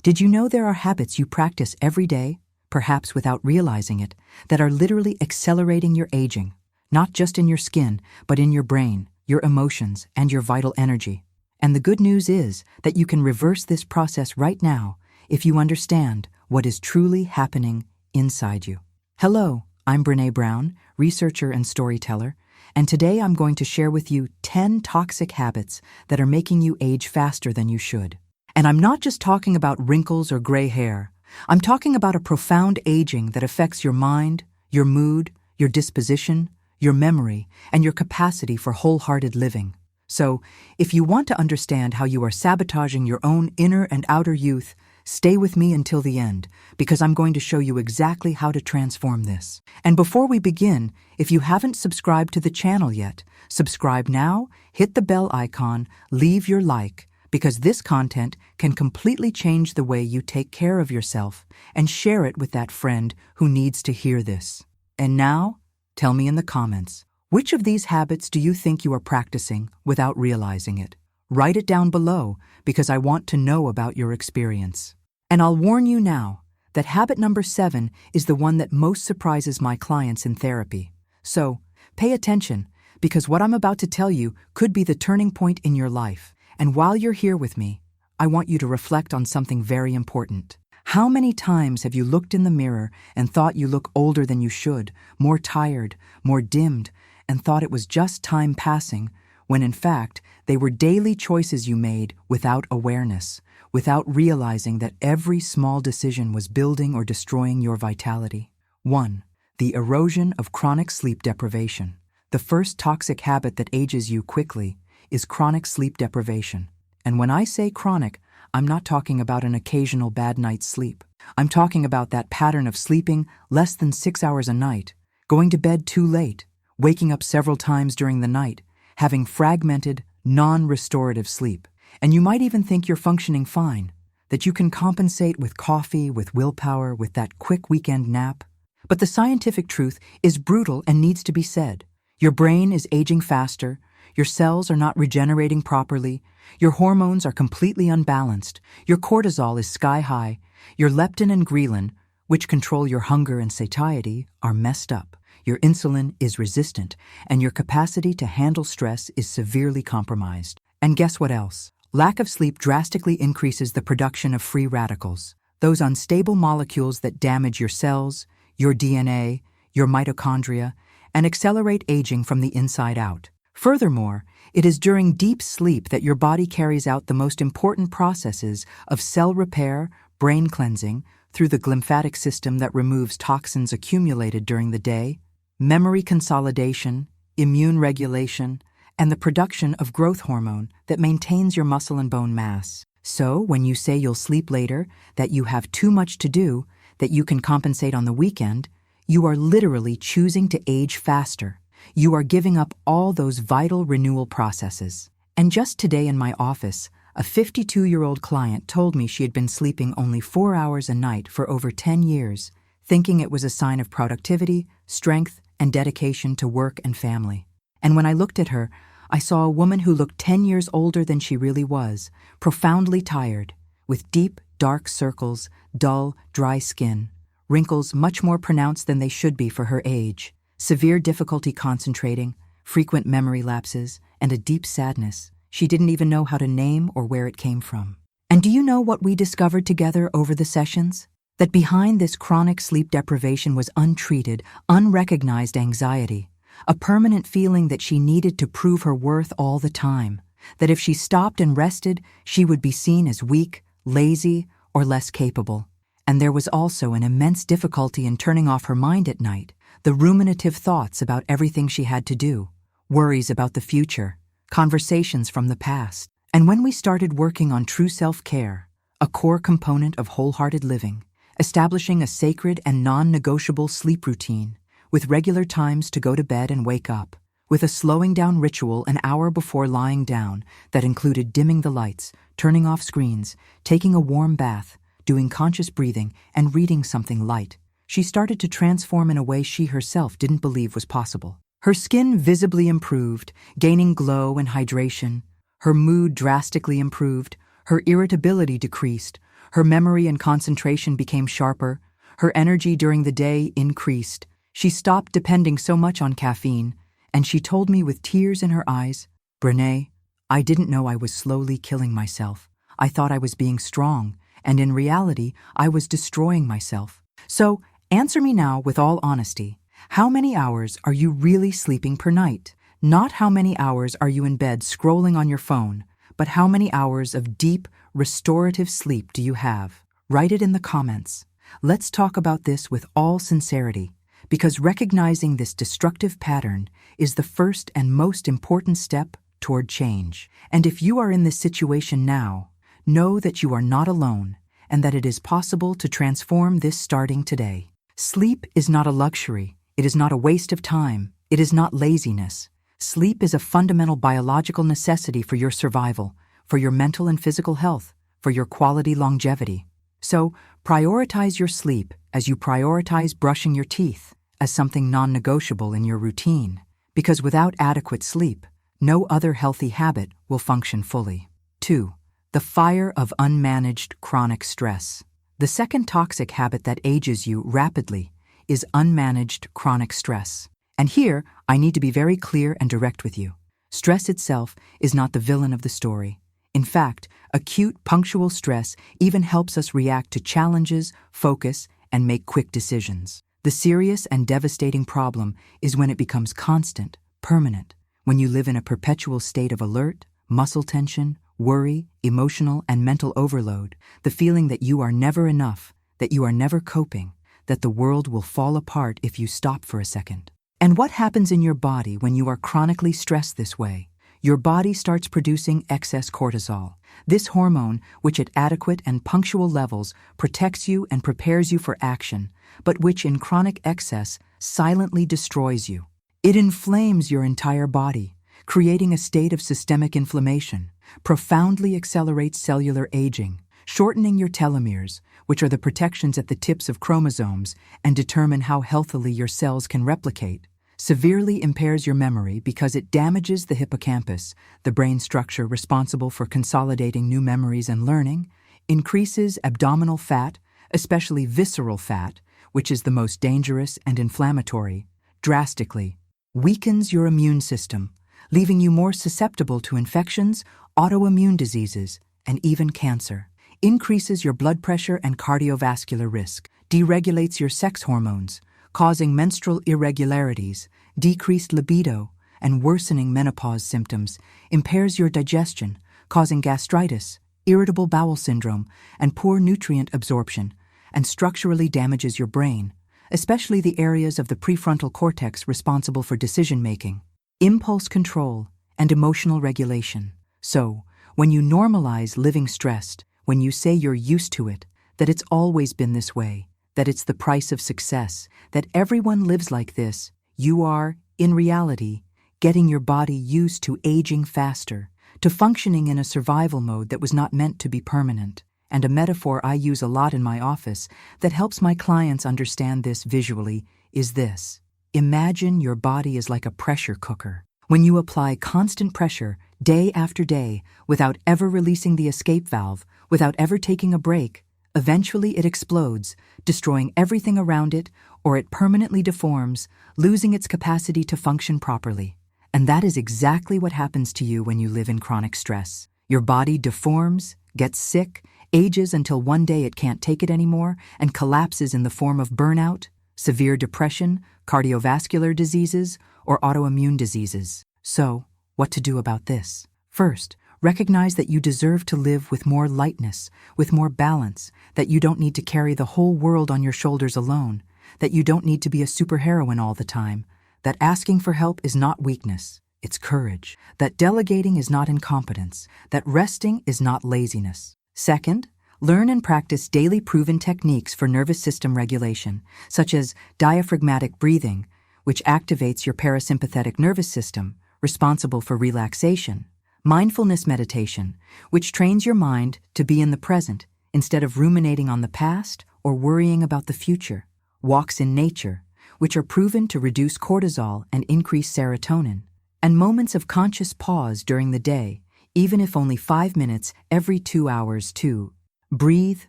Did you know there are habits you practice every day, perhaps without realizing it, that are literally accelerating your aging, not just in your skin, but in your brain, your emotions, and your vital energy? And the good news is that you can reverse this process right now if you understand what is truly happening inside you. Hello, I'm Brené Brown, researcher and storyteller, and today I'm going to share with you 10 toxic habits that are making you age faster than you should. And I'm not just talking about wrinkles or gray hair. I'm talking about a profound aging that affects your mind, your mood, your disposition, your memory, and your capacity for wholehearted living. So, if you want to understand how you are sabotaging your own inner and outer youth, stay with me until the end, because I'm going to show you exactly how to transform this. And before we begin, if you haven't subscribed to the channel yet, subscribe now, hit the bell icon, leave your like, because this content can completely change the way you take care of yourself, and share it with that friend who needs to hear this. And now, tell me in the comments, which of these habits do you think you are practicing without realizing it? Write it down below, because I want to know about your experience. And I'll warn you now that habit number 7 is the one that most surprises my clients in therapy. So, pay attention, because what I'm about to tell you could be the turning point in your life. And while you're here with me, I want you to reflect on something very important. How many times have you looked in the mirror and thought you look older than you should, more tired, more dimmed, and thought it was just time passing, when in fact, they were daily choices you made without awareness, without realizing that every small decision was building or destroying your vitality? 1. The erosion of chronic sleep deprivation. The first toxic habit that ages you quickly is chronic sleep deprivation. And when I say chronic, I'm not talking about an occasional bad night's sleep. I'm talking about that pattern of sleeping less than 6 hours a night, going to bed too late, waking up several times during the night, having fragmented, non-restorative sleep. And you might even think you're functioning fine, that you can compensate with coffee, with willpower, with that quick weekend nap. But the scientific truth is brutal and needs to be said. Your brain is aging faster, your cells are not regenerating properly, your hormones are completely unbalanced, your cortisol is sky high, your leptin and ghrelin, which control your hunger and satiety, are messed up. Your insulin is resistant, and your capacity to handle stress is severely compromised. And guess what else? Lack of sleep drastically increases the production of free radicals, those unstable molecules that damage your cells, your DNA, your mitochondria, and accelerate aging from the inside out. Furthermore, it is during deep sleep that your body carries out the most important processes of cell repair, brain cleansing, through the glymphatic system that removes toxins accumulated during the day, memory consolidation, immune regulation, and the production of growth hormone that maintains your muscle and bone mass. So, when you say you'll sleep later, that you have too much to do, that you can compensate on the weekend, you are literally choosing to age faster. You are giving up all those vital renewal processes. And just today in my office, a 52-year-old client told me she had been sleeping only 4 hours a night for over 10 years, thinking it was a sign of productivity, strength, and dedication to work and family. And when I looked at her, I saw a woman who looked 10 years older than she really was, profoundly tired, with deep, dark circles, dull, dry skin, wrinkles much more pronounced than they should be for her age, severe difficulty concentrating, frequent memory lapses, and a deep sadness she didn't even know how to name or where it came from. And do you know what we discovered together over the sessions? That behind this chronic sleep deprivation was untreated, unrecognized anxiety, a permanent feeling that she needed to prove her worth all the time, that if she stopped and rested, she would be seen as weak, lazy, or less capable. And there was also an immense difficulty in turning off her mind at night, the ruminative thoughts about everything she had to do, worries about the future, conversations from the past. And when we started working on true self-care, a core component of wholehearted living, establishing a sacred and non-negotiable sleep routine, with regular times to go to bed and wake up, with a slowing down ritual an hour before lying down that included dimming the lights, turning off screens, taking a warm bath, doing conscious breathing, and reading something light, she started to transform in a way she herself didn't believe was possible. Her skin visibly improved, gaining glow and hydration. Her mood drastically improved. Her irritability decreased. Her memory and concentration became sharper. Her energy during the day increased. She stopped depending so much on caffeine, and she told me with tears in her eyes, "Brené, I didn't know I was slowly killing myself. I thought I was being strong, and in reality, I was destroying myself." So, answer me now with all honesty. How many hours are you really sleeping per night? Not how many hours are you in bed scrolling on your phone, but how many hours of deep, restorative sleep do you have? Write it in the comments. Let's talk about this with all sincerity, because recognizing this destructive pattern is the first and most important step toward change. And if you are in this situation now, know that you are not alone and that it is possible to transform this starting today. Sleep is not a luxury. It is not a waste of time. It is not laziness. Sleep is a fundamental biological necessity for your survival, for your mental and physical health, for your quality longevity. So, prioritize your sleep as you prioritize brushing your teeth as something non-negotiable in your routine, because without adequate sleep, no other healthy habit will function fully. 2. The fire of unmanaged chronic stress. The second toxic habit that ages you rapidly is unmanaged chronic stress. And here, I need to be very clear and direct with you. Stress itself is not the villain of the story. In fact, acute, punctual stress even helps us react to challenges, focus, and make quick decisions. The serious and devastating problem is when it becomes constant, permanent, when you live in a perpetual state of alert, muscle tension, worry, emotional and mental overload, the feeling that you are never enough, that you are never coping, that the world will fall apart if you stop for a second. And what happens in your body when you are chronically stressed this way? Your body starts producing excess cortisol. This hormone, which at adequate and punctual levels protects you and prepares you for action, but which in chronic excess silently destroys you. It inflames your entire body, creating a state of systemic inflammation, profoundly accelerates cellular aging, shortening your telomeres, which are the protections at the tips of chromosomes and determine how healthily your cells can replicate, severely impairs your memory because it damages the hippocampus, the brain structure responsible for consolidating new memories and learning, increases abdominal fat, especially visceral fat, which is the most dangerous and inflammatory, drastically, weakens your immune system, leaving you more susceptible to infections, autoimmune diseases, and even cancer, increases your blood pressure and cardiovascular risk, deregulates your sex hormones, causing menstrual irregularities, decreased libido, and worsening menopause symptoms, impairs your digestion, causing gastritis, irritable bowel syndrome, and poor nutrient absorption, and structurally damages your brain, especially the areas of the prefrontal cortex responsible for decision-making, impulse control, and emotional regulation. So, when you normalize living stressed, when you say you're used to it, that it's always been this way, that it's the price of success, that everyone lives like this, you are, in reality, getting your body used to aging faster, to functioning in a survival mode that was not meant to be permanent. And a metaphor I use a lot in my office that helps my clients understand this visually is this. Imagine your body is like a pressure cooker. When you apply constant pressure day after day without ever releasing the escape valve, without ever taking a break, eventually it explodes, destroying everything around it, or it permanently deforms, losing its capacity to function properly. And that is exactly what happens to you when you live in chronic stress. Your body deforms, gets sick, ages until one day it can't take it anymore, and collapses in the form of burnout, severe depression, cardiovascular diseases, or autoimmune diseases. So, what to do about this? First, recognize that you deserve to live with more lightness, with more balance, that you don't need to carry the whole world on your shoulders alone, that you don't need to be a superheroine all the time, that asking for help is not weakness, it's courage, that delegating is not incompetence, that resting is not laziness. Second, learn and practice daily proven techniques for nervous system regulation, such as diaphragmatic breathing, which activates your parasympathetic nervous system, responsible for relaxation, mindfulness meditation, which trains your mind to be in the present instead of ruminating on the past or worrying about the future, walks in nature, which are proven to reduce cortisol and increase serotonin, and moments of conscious pause during the day, even if only 5 minutes every 2 hours to breathe,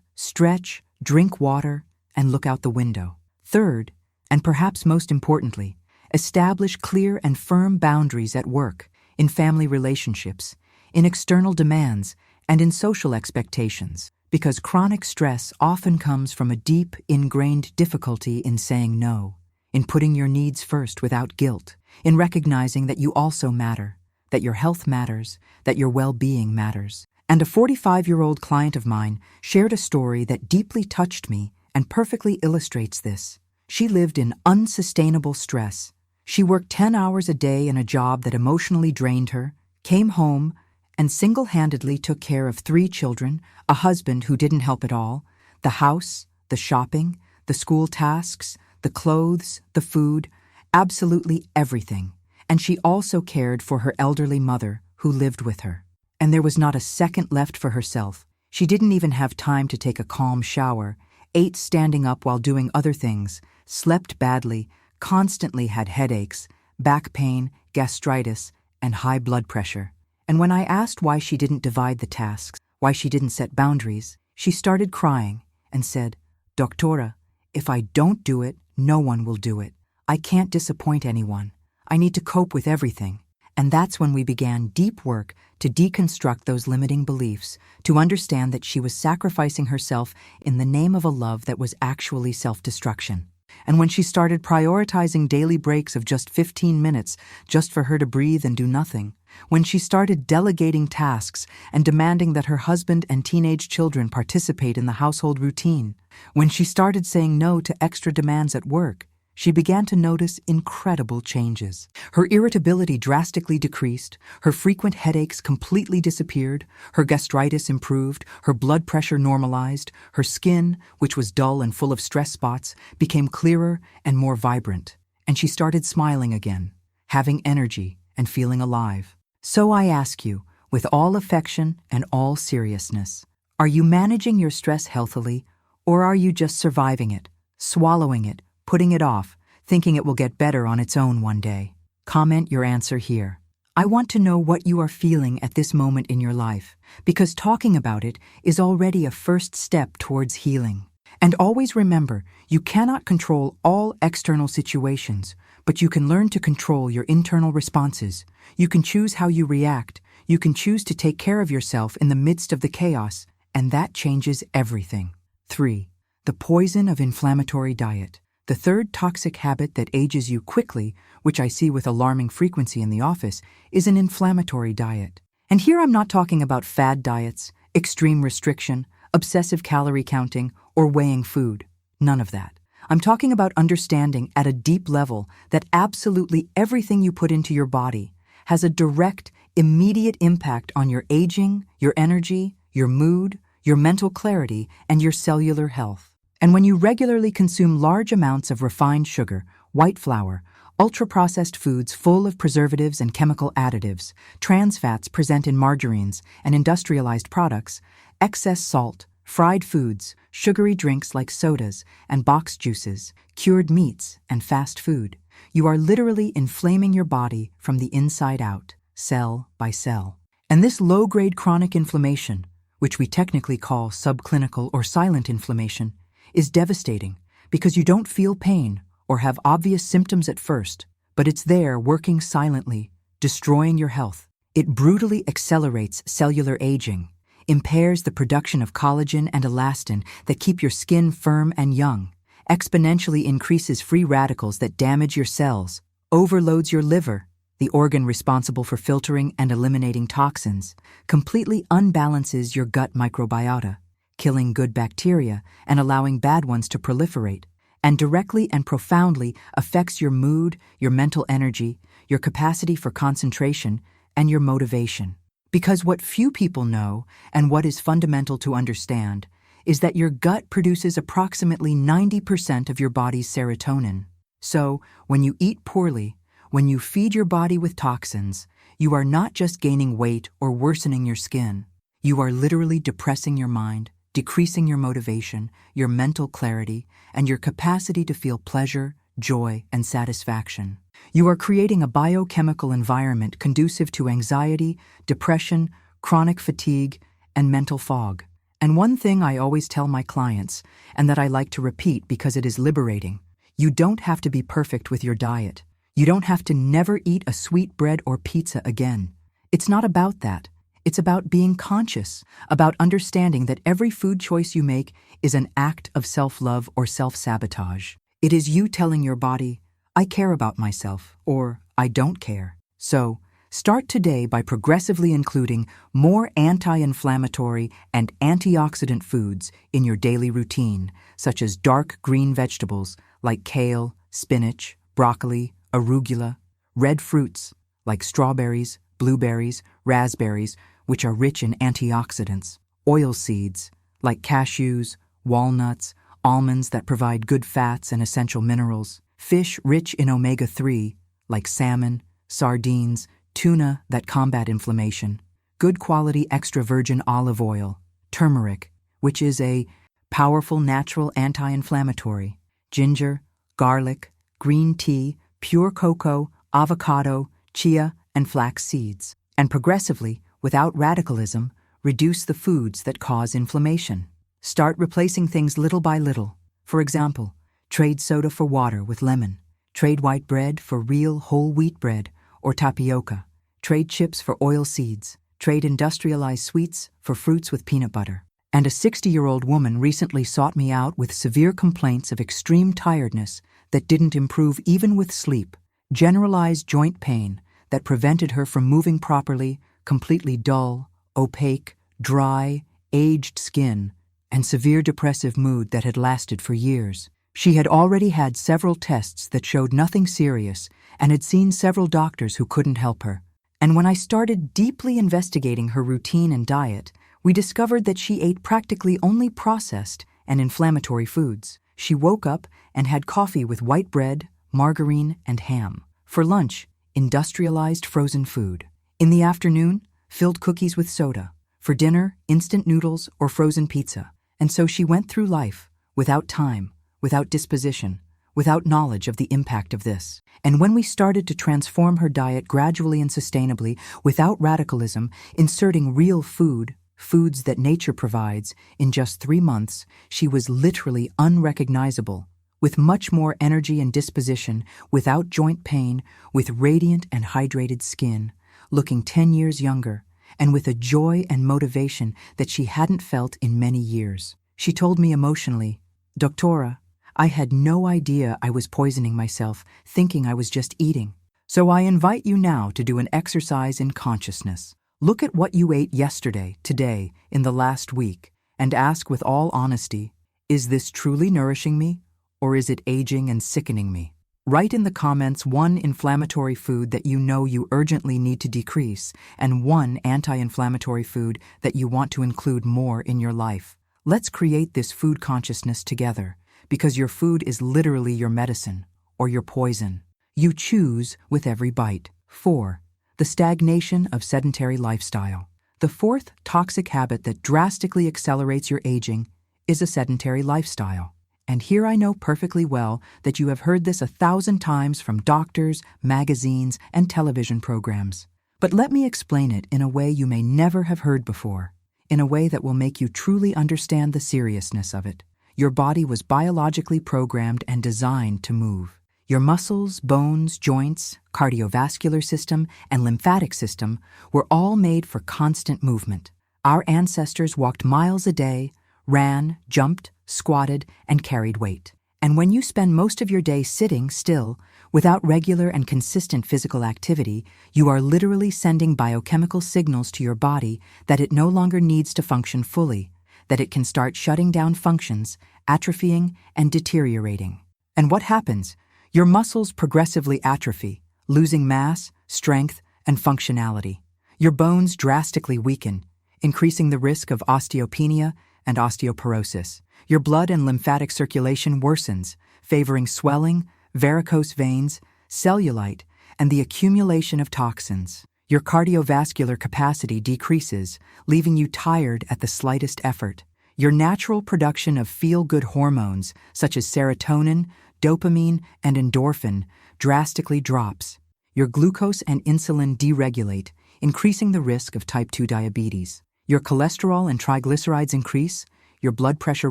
stretch, drink water, and look out the window. Third, and perhaps most importantly, establish clear and firm boundaries at work, in family relationships, in external demands, and in social expectations, because chronic stress often comes from a deep, ingrained difficulty in saying no, in putting your needs first without guilt, in recognizing that you also matter, that your health matters, that your well-being matters. And a 45-year-old client of mine shared a story that deeply touched me and perfectly illustrates this. She lived in unsustainable stress. She worked 10 hours a day in a job that emotionally drained her, came home, and single-handedly took care of 3 children, a husband who didn't help at all, the house, the shopping, the school tasks, the clothes, the food, absolutely everything. And she also cared for her elderly mother who lived with her. And there was not a second left for herself. She didn't even have time to take a calm shower, ate standing up while doing other things, slept badly, constantly had headaches, back pain, gastritis, and high blood pressure. And when I asked why she didn't divide the tasks, why she didn't set boundaries, she started crying and said, "Doctora, if I don't do it, no one will do it. I can't disappoint anyone. I need to cope with everything." And that's when we began deep work to deconstruct those limiting beliefs, to understand that she was sacrificing herself in the name of a love that was actually self-destruction. And when she started prioritizing daily breaks of just 15 minutes just for her to breathe and do nothing, when she started delegating tasks and demanding that her husband and teenage children participate in the household routine, when she started saying no to extra demands at work, she began to notice incredible changes. Her irritability drastically decreased, her frequent headaches completely disappeared, her gastritis improved, her blood pressure normalized, her skin, which was dull and full of stress spots, became clearer and more vibrant, and she started smiling again, having energy and feeling alive. So I ask you, with all affection and all seriousness, are you managing your stress healthily, or are you just surviving it, swallowing it, putting it off, thinking it will get better on its own one day? Comment your answer here. I want to know what you are feeling at this moment in your life, because talking about it is already a first step towards healing. And always remember, you cannot control all external situations, but you can learn to control your internal responses. You can choose how you react. You can choose to take care of yourself in the midst of the chaos, and that changes everything. 3. The poison of inflammatory diet. The third toxic habit that ages you quickly, which I see with alarming frequency in the office, is an inflammatory diet. And here I'm not talking about fad diets, extreme restriction, obsessive calorie counting, or weighing food. None of that. I'm talking about understanding at a deep level that absolutely everything you put into your body has a direct, immediate impact on your aging, your energy, your mood, your mental clarity, and your cellular health. And when you regularly consume large amounts of refined sugar, white flour, ultra-processed foods full of preservatives and chemical additives, trans fats present in margarines and industrialized products, excess salt, fried foods, sugary drinks like sodas and boxed juices, cured meats, and fast food, you are literally inflaming your body from the inside out, cell by cell. And this low-grade chronic inflammation, which we technically call subclinical or silent inflammation, is devastating because you don't feel pain or have obvious symptoms at first, but it's there working silently, destroying your health. It brutally accelerates cellular aging, impairs the production of collagen and elastin that keep your skin firm and young, exponentially increases free radicals that damage your cells, overloads your liver, the organ responsible for filtering and eliminating toxins, completely unbalances your gut microbiota, killing good bacteria and allowing bad ones to proliferate, and directly and profoundly affects your mood, your mental energy, your capacity for concentration, and your motivation. Because what few people know, and what is fundamental to understand, is that your gut produces approximately 90% of your body's serotonin. So, when you eat poorly, when you feed your body with toxins, you are not just gaining weight or worsening your skin. You are literally depressing your mind, decreasing your motivation, your mental clarity, and your capacity to feel pleasure, joy, and satisfaction. You are creating a biochemical environment conducive to anxiety, depression, chronic fatigue, and mental fog. And one thing I always tell my clients, and that I like to repeat because it is liberating: you don't have to be perfect with your diet. You don't have to never eat a sweet bread or pizza again. It's not about that. It's about being conscious, about understanding that every food choice you make is an act of self-love or self-sabotage. It is you telling your body, I care about myself, or I don't care. So, start today by progressively including more anti-inflammatory and antioxidant foods in your daily routine, such as dark green vegetables like kale, spinach, broccoli, arugula, red fruits like strawberries, blueberries, raspberries, which are rich in antioxidants, oil seeds like cashews, walnuts, almonds that provide good fats and essential minerals, fish rich in omega-3 like salmon, sardines, tuna that combat inflammation, good quality extra virgin olive oil, turmeric, which is a powerful natural anti-inflammatory, ginger, garlic, green tea, pure cocoa, avocado, chia, and flax seeds. And progressively, without radicalism, reduce the foods that cause inflammation. Start replacing things little by little. For example, trade soda for water with lemon. Trade white bread for real whole wheat bread or tapioca. Trade chips for oil seeds. Trade industrialized sweets for fruits with peanut butter. And a 60-year-old woman recently sought me out with severe complaints of extreme tiredness that didn't improve even with sleep, generalized joint pain that prevented her from moving properly, completely dull, opaque, dry, aged skin, and severe depressive mood that had lasted for years. She had already had several tests that showed nothing serious and had seen several doctors who couldn't help her. And when I started deeply investigating her routine and diet, we discovered that she ate practically only processed and inflammatory foods. She woke up and had coffee with white bread, margarine, and ham. For lunch, industrialized frozen food. In the afternoon, filled cookies with soda. For dinner, instant noodles or frozen pizza. And so she went through life, without time, without disposition, without knowledge of the impact of this. And when we started to transform her diet gradually and sustainably, without radicalism, inserting real food, foods that nature provides, in just 3 months, she was literally unrecognizable, with much more energy and disposition, without joint pain, with radiant and hydrated skin, looking 10 years younger, and with a joy and motivation that she hadn't felt in many years. She told me emotionally, "Doctora, I had no idea I was poisoning myself, thinking I was just eating. So I invite you now to do an exercise in consciousness. Look at what you ate yesterday, today, in the last week, and ask with all honesty, is this truly nourishing me, or is it aging and sickening me?" Write in the comments one inflammatory food that you know you urgently need to decrease, and one anti-inflammatory food that you want to include more in your life. Let's create this food consciousness together, because your food is literally your medicine, or your poison. You choose with every bite. 4. The stagnation of sedentary lifestyle. The fourth toxic habit that drastically accelerates your aging is a sedentary lifestyle. And here I know perfectly well that you have heard this 1,000 times from doctors, magazines, and television programs. But let me explain it in a way you may never have heard before, in a way that will make you truly understand the seriousness of it. Your body was biologically programmed and designed to move. Your muscles, bones, joints, cardiovascular system, and lymphatic system were all made for constant movement. Our ancestors walked miles a day, ran, jumped, squatted, and carried weight. And when you spend most of your day sitting still, without regular and consistent physical activity, you are literally sending biochemical signals to your body that it no longer needs to function fully, that it can start shutting down functions, atrophying, and deteriorating. And what happens? Your muscles progressively atrophy, losing mass, strength, and functionality. Your bones drastically weaken, increasing the risk of osteopenia and osteoporosis. Your blood and lymphatic circulation worsens, favoring swelling, varicose veins, cellulite, and the accumulation of toxins. Your cardiovascular capacity decreases, leaving you tired at the slightest effort. Your natural production of feel-good hormones, such as serotonin, dopamine, and endorphin, drastically drops. Your glucose and insulin deregulate, increasing the risk of type 2 diabetes. Your cholesterol and triglycerides increase, your blood pressure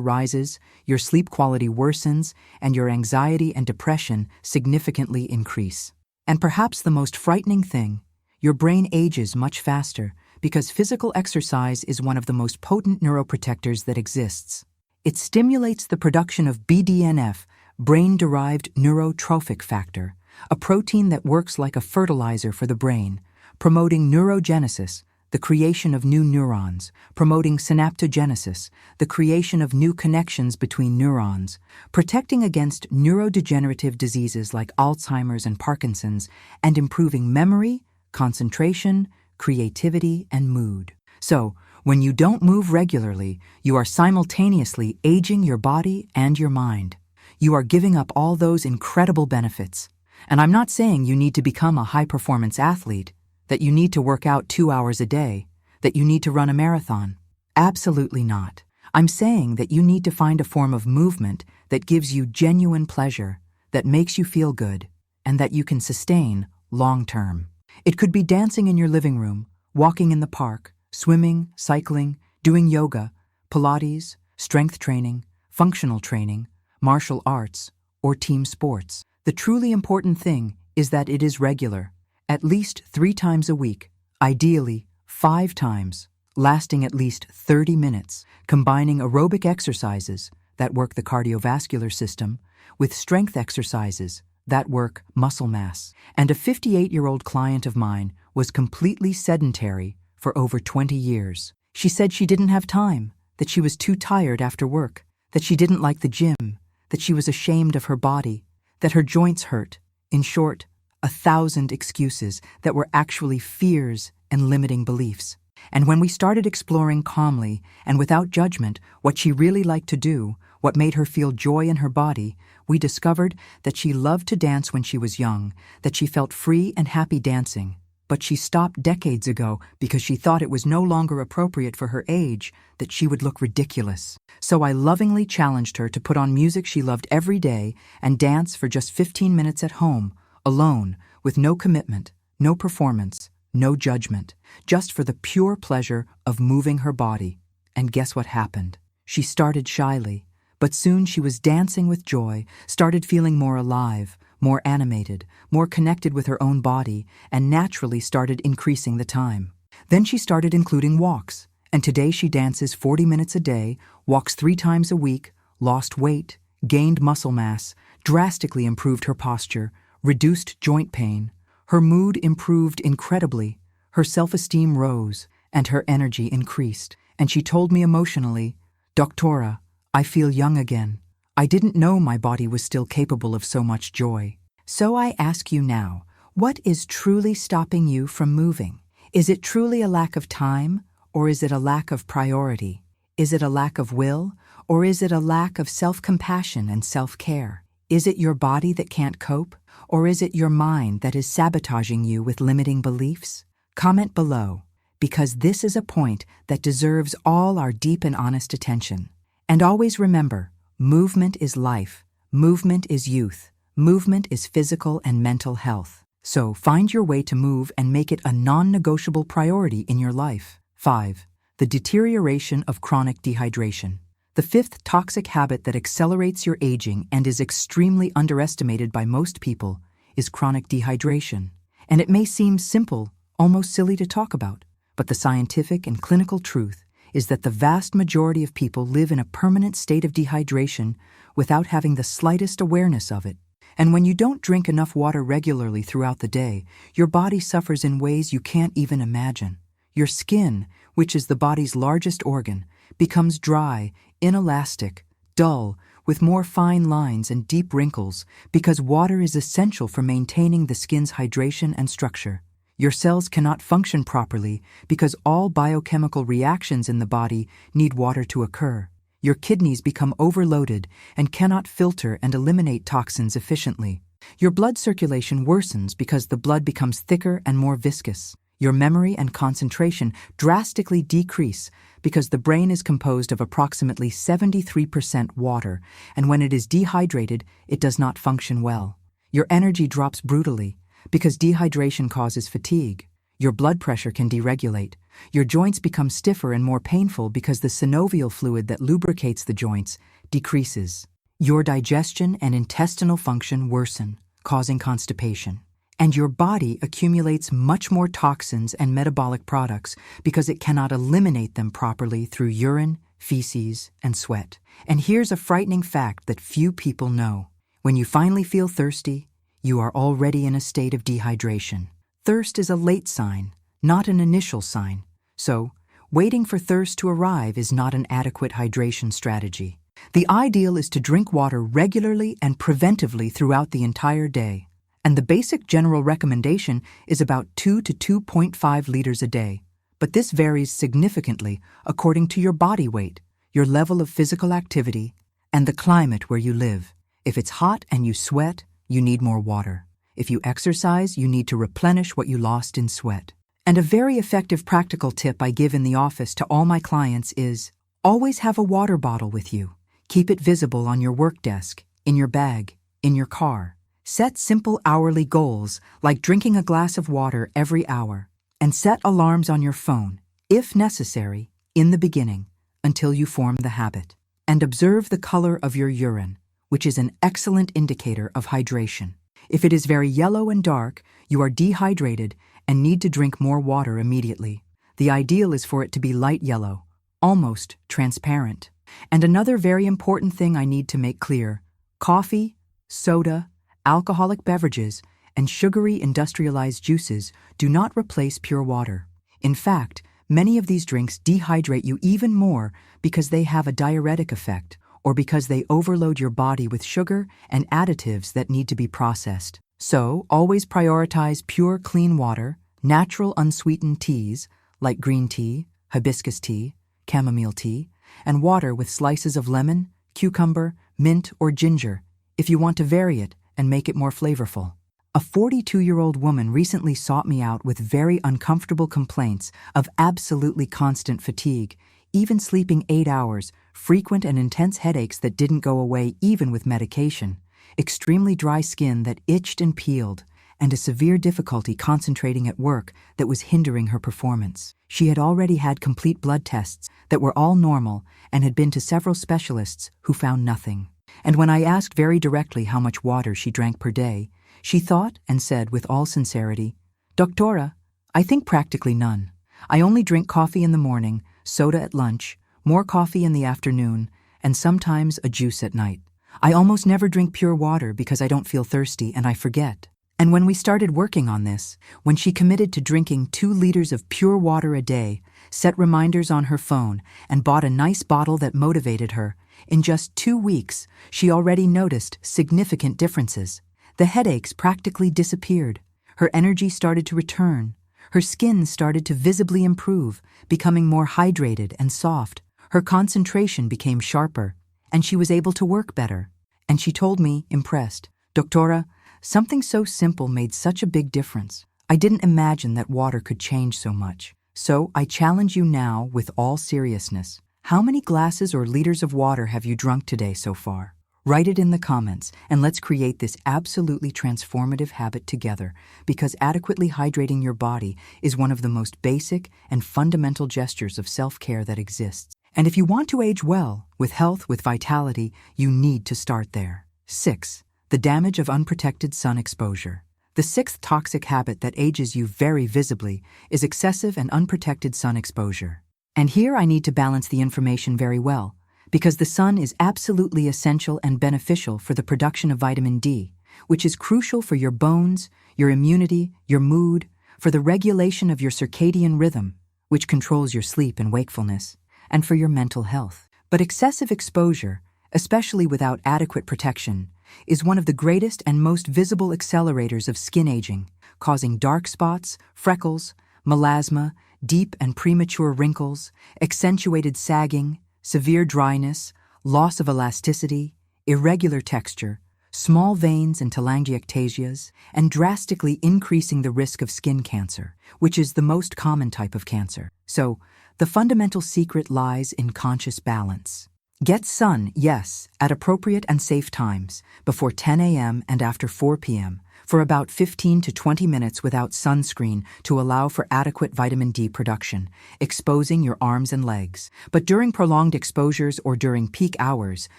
rises, your sleep quality worsens, and your anxiety and depression significantly increase. And perhaps the most frightening thing, your brain ages much faster because physical exercise is one of the most potent neuroprotectors that exists. It stimulates the production of BDNF, brain-derived neurotrophic factor, a protein that works like a fertilizer for the brain, promoting neurogenesis, the creation of new neurons, promoting synaptogenesis, the creation of new connections between neurons, protecting against neurodegenerative diseases like Alzheimer's and Parkinson's, and improving memory, concentration, creativity, and mood. So, when you don't move regularly, you are simultaneously aging your body and your mind. You are giving up all those incredible benefits. And I'm not saying you need to become a high-performance athlete, that you need to work out 2 hours a day, that you need to run a marathon. Absolutely not. I'm saying that you need to find a form of movement that gives you genuine pleasure, that makes you feel good, and that you can sustain long-term. It could be dancing in your living room, walking in the park, swimming, cycling, doing yoga, Pilates, strength training, functional training, martial arts, or team sports. The truly important thing is that it is regular, at least 3 times a week, ideally 5 times, lasting at least 30 minutes, combining aerobic exercises that work the cardiovascular system with strength exercises that work muscle mass. And a 58-year-old client of mine was completely sedentary for over 20 years. She said she didn't have time, that she was too tired after work, that she didn't like the gym, that she was ashamed of her body, that her joints hurt. In short, 1,000 excuses that were actually fears and limiting beliefs. And when we started exploring calmly and without judgment what she really liked to do, what made her feel joy in her body, we discovered that she loved to dance when she was young, that she felt free and happy dancing. But she stopped decades ago because she thought it was no longer appropriate for her age, that she would look ridiculous. So I lovingly challenged her to put on music she loved every day and dance for just 15 minutes at home, alone, with no commitment, no performance, no judgment, just for the pure pleasure of moving her body. And guess what happened? She started shyly, but soon she was dancing with joy, started feeling more alive, more animated, more connected with her own body, and naturally started increasing the time. Then she started including walks, and today she dances 40 minutes a day, walks 3 times a week, lost weight, gained muscle mass, drastically improved her posture, reduced joint pain. Her mood improved incredibly, her self-esteem rose, and her energy increased. And she told me emotionally, "Doctora, I feel young again. I didn't know my body was still capable of so much joy." So I ask you now, what is truly stopping you from moving? Is it truly a lack of time, or is it a lack of priority? Is it a lack of will, or is it a lack of self-compassion and self-care? Is it your body that can't cope, or is it your mind that is sabotaging you with limiting beliefs? Comment below, because this is a point that deserves all our deep and honest attention. And always remember, movement is life, movement is youth, movement is physical and mental health. So find your way to move and make it a non-negotiable priority in your life. 5. The deterioration of chronic dehydration. The 5th toxic habit that accelerates your aging and is extremely underestimated by most people is chronic dehydration. And it may seem simple, almost silly to talk about, but the scientific and clinical truth is that the vast majority of people live in a permanent state of dehydration without having the slightest awareness of it. And when you don't drink enough water regularly throughout the day, your body suffers in ways you can't even imagine. Your skin, which is the body's largest organ, becomes dry, inelastic, dull, with more fine lines and deep wrinkles because water is essential for maintaining the skin's hydration and structure. Your cells cannot function properly because all biochemical reactions in the body need water to occur. Your kidneys become overloaded and cannot filter and eliminate toxins efficiently. Your blood circulation worsens because the blood becomes thicker and more viscous. Your memory and concentration drastically decrease because the brain is composed of approximately 73% water, and when it is dehydrated, it does not function well. Your energy drops brutally because dehydration causes fatigue. Your blood pressure can deregulate. Your joints become stiffer and more painful because the synovial fluid that lubricates the joints decreases. Your digestion and intestinal function worsen, causing constipation. And your body accumulates much more toxins and metabolic products because it cannot eliminate them properly through urine, feces, and sweat. And here's a frightening fact that few people know. When you finally feel thirsty, you are already in a state of dehydration. Thirst is a late sign, not an initial sign. So, waiting for thirst to arrive is not an adequate hydration strategy. The ideal is to drink water regularly and preventively throughout the entire day. And the basic general recommendation is about 2 to 2.5 liters a day. But this varies significantly according to your body weight, your level of physical activity, and the climate where you live. If it's hot and you sweat, you need more water. If you exercise, you need to replenish what you lost in sweat. And a very effective practical tip I give in the office to all my clients is, always have a water bottle with you. Keep it visible on your work desk, in your bag, in your car. Set simple hourly goals, like drinking a glass of water every hour, and set alarms on your phone, if necessary, in the beginning, until you form the habit. And observe the color of your urine, which is an excellent indicator of hydration. If it is very yellow and dark, you are dehydrated and need to drink more water immediately. The ideal is for it to be light yellow, almost transparent. And another very important thing I need to make clear: coffee, soda, alcoholic beverages, and sugary industrialized juices do not replace pure water. In fact, many of these drinks dehydrate you even more because they have a diuretic effect, or because they overload your body with sugar and additives that need to be processed. So, always prioritize pure, clean water, natural unsweetened teas like green tea, hibiscus tea, chamomile tea, and water with slices of lemon, cucumber, mint, or ginger if you want to vary it and make it more flavorful. A 42-year-old woman recently sought me out with very uncomfortable complaints of absolutely constant fatigue, even sleeping 8 hours, frequent and intense headaches that didn't go away even with medication, extremely dry skin that itched and peeled, and a severe difficulty concentrating at work that was hindering her performance. She had already had complete blood tests that were all normal and had been to several specialists who found nothing. And when I asked very directly how much water she drank per day, she thought and said with all sincerity, "Doctora, I think practically none. I only drink coffee in the morning, soda at lunch, more coffee in the afternoon, and sometimes a juice at night. I almost never drink pure water because I don't feel thirsty and I forget." And when we started working on this, when she committed to drinking 2 liters of pure water a day, set reminders on her phone, and bought a nice bottle that motivated her, in just 2 weeks, she already noticed significant differences. The headaches practically disappeared. Her energy started to return. Her skin started to visibly improve, becoming more hydrated and soft. Her concentration became sharper, and she was able to work better. And she told me, impressed, "Doctora, something so simple made such a big difference. I didn't imagine that water could change so much. So I challenge you now with all seriousness. How many glasses or liters of water have you drunk today so far? Write it in the comments, and let's create this absolutely transformative habit together, because adequately hydrating your body is one of the most basic and fundamental gestures of self-care that exists. And if you want to age well, with health, with vitality, you need to start there. 6. The damage of unprotected sun exposure. The 6th toxic habit that ages you very visibly is excessive and unprotected sun exposure. And here I need to balance the information very well, because the sun is absolutely essential and beneficial for the production of vitamin D, which is crucial for your bones, your immunity, your mood, for the regulation of your circadian rhythm, which controls your sleep and wakefulness, and for your mental health. But excessive exposure, especially without adequate protection, is one of the greatest and most visible accelerators of skin aging, causing dark spots, freckles, melasma, deep and premature wrinkles, accentuated sagging, severe dryness, loss of elasticity, irregular texture, small veins and telangiectasias, and drastically increasing the risk of skin cancer, which is the most common type of cancer. So, the fundamental secret lies in conscious balance. Get sun, yes, at appropriate and safe times, before 10 a.m. and after 4 p.m., for about 15 to 20 minutes without sunscreen to allow for adequate vitamin D production, exposing your arms and legs. But during prolonged exposures or during peak hours,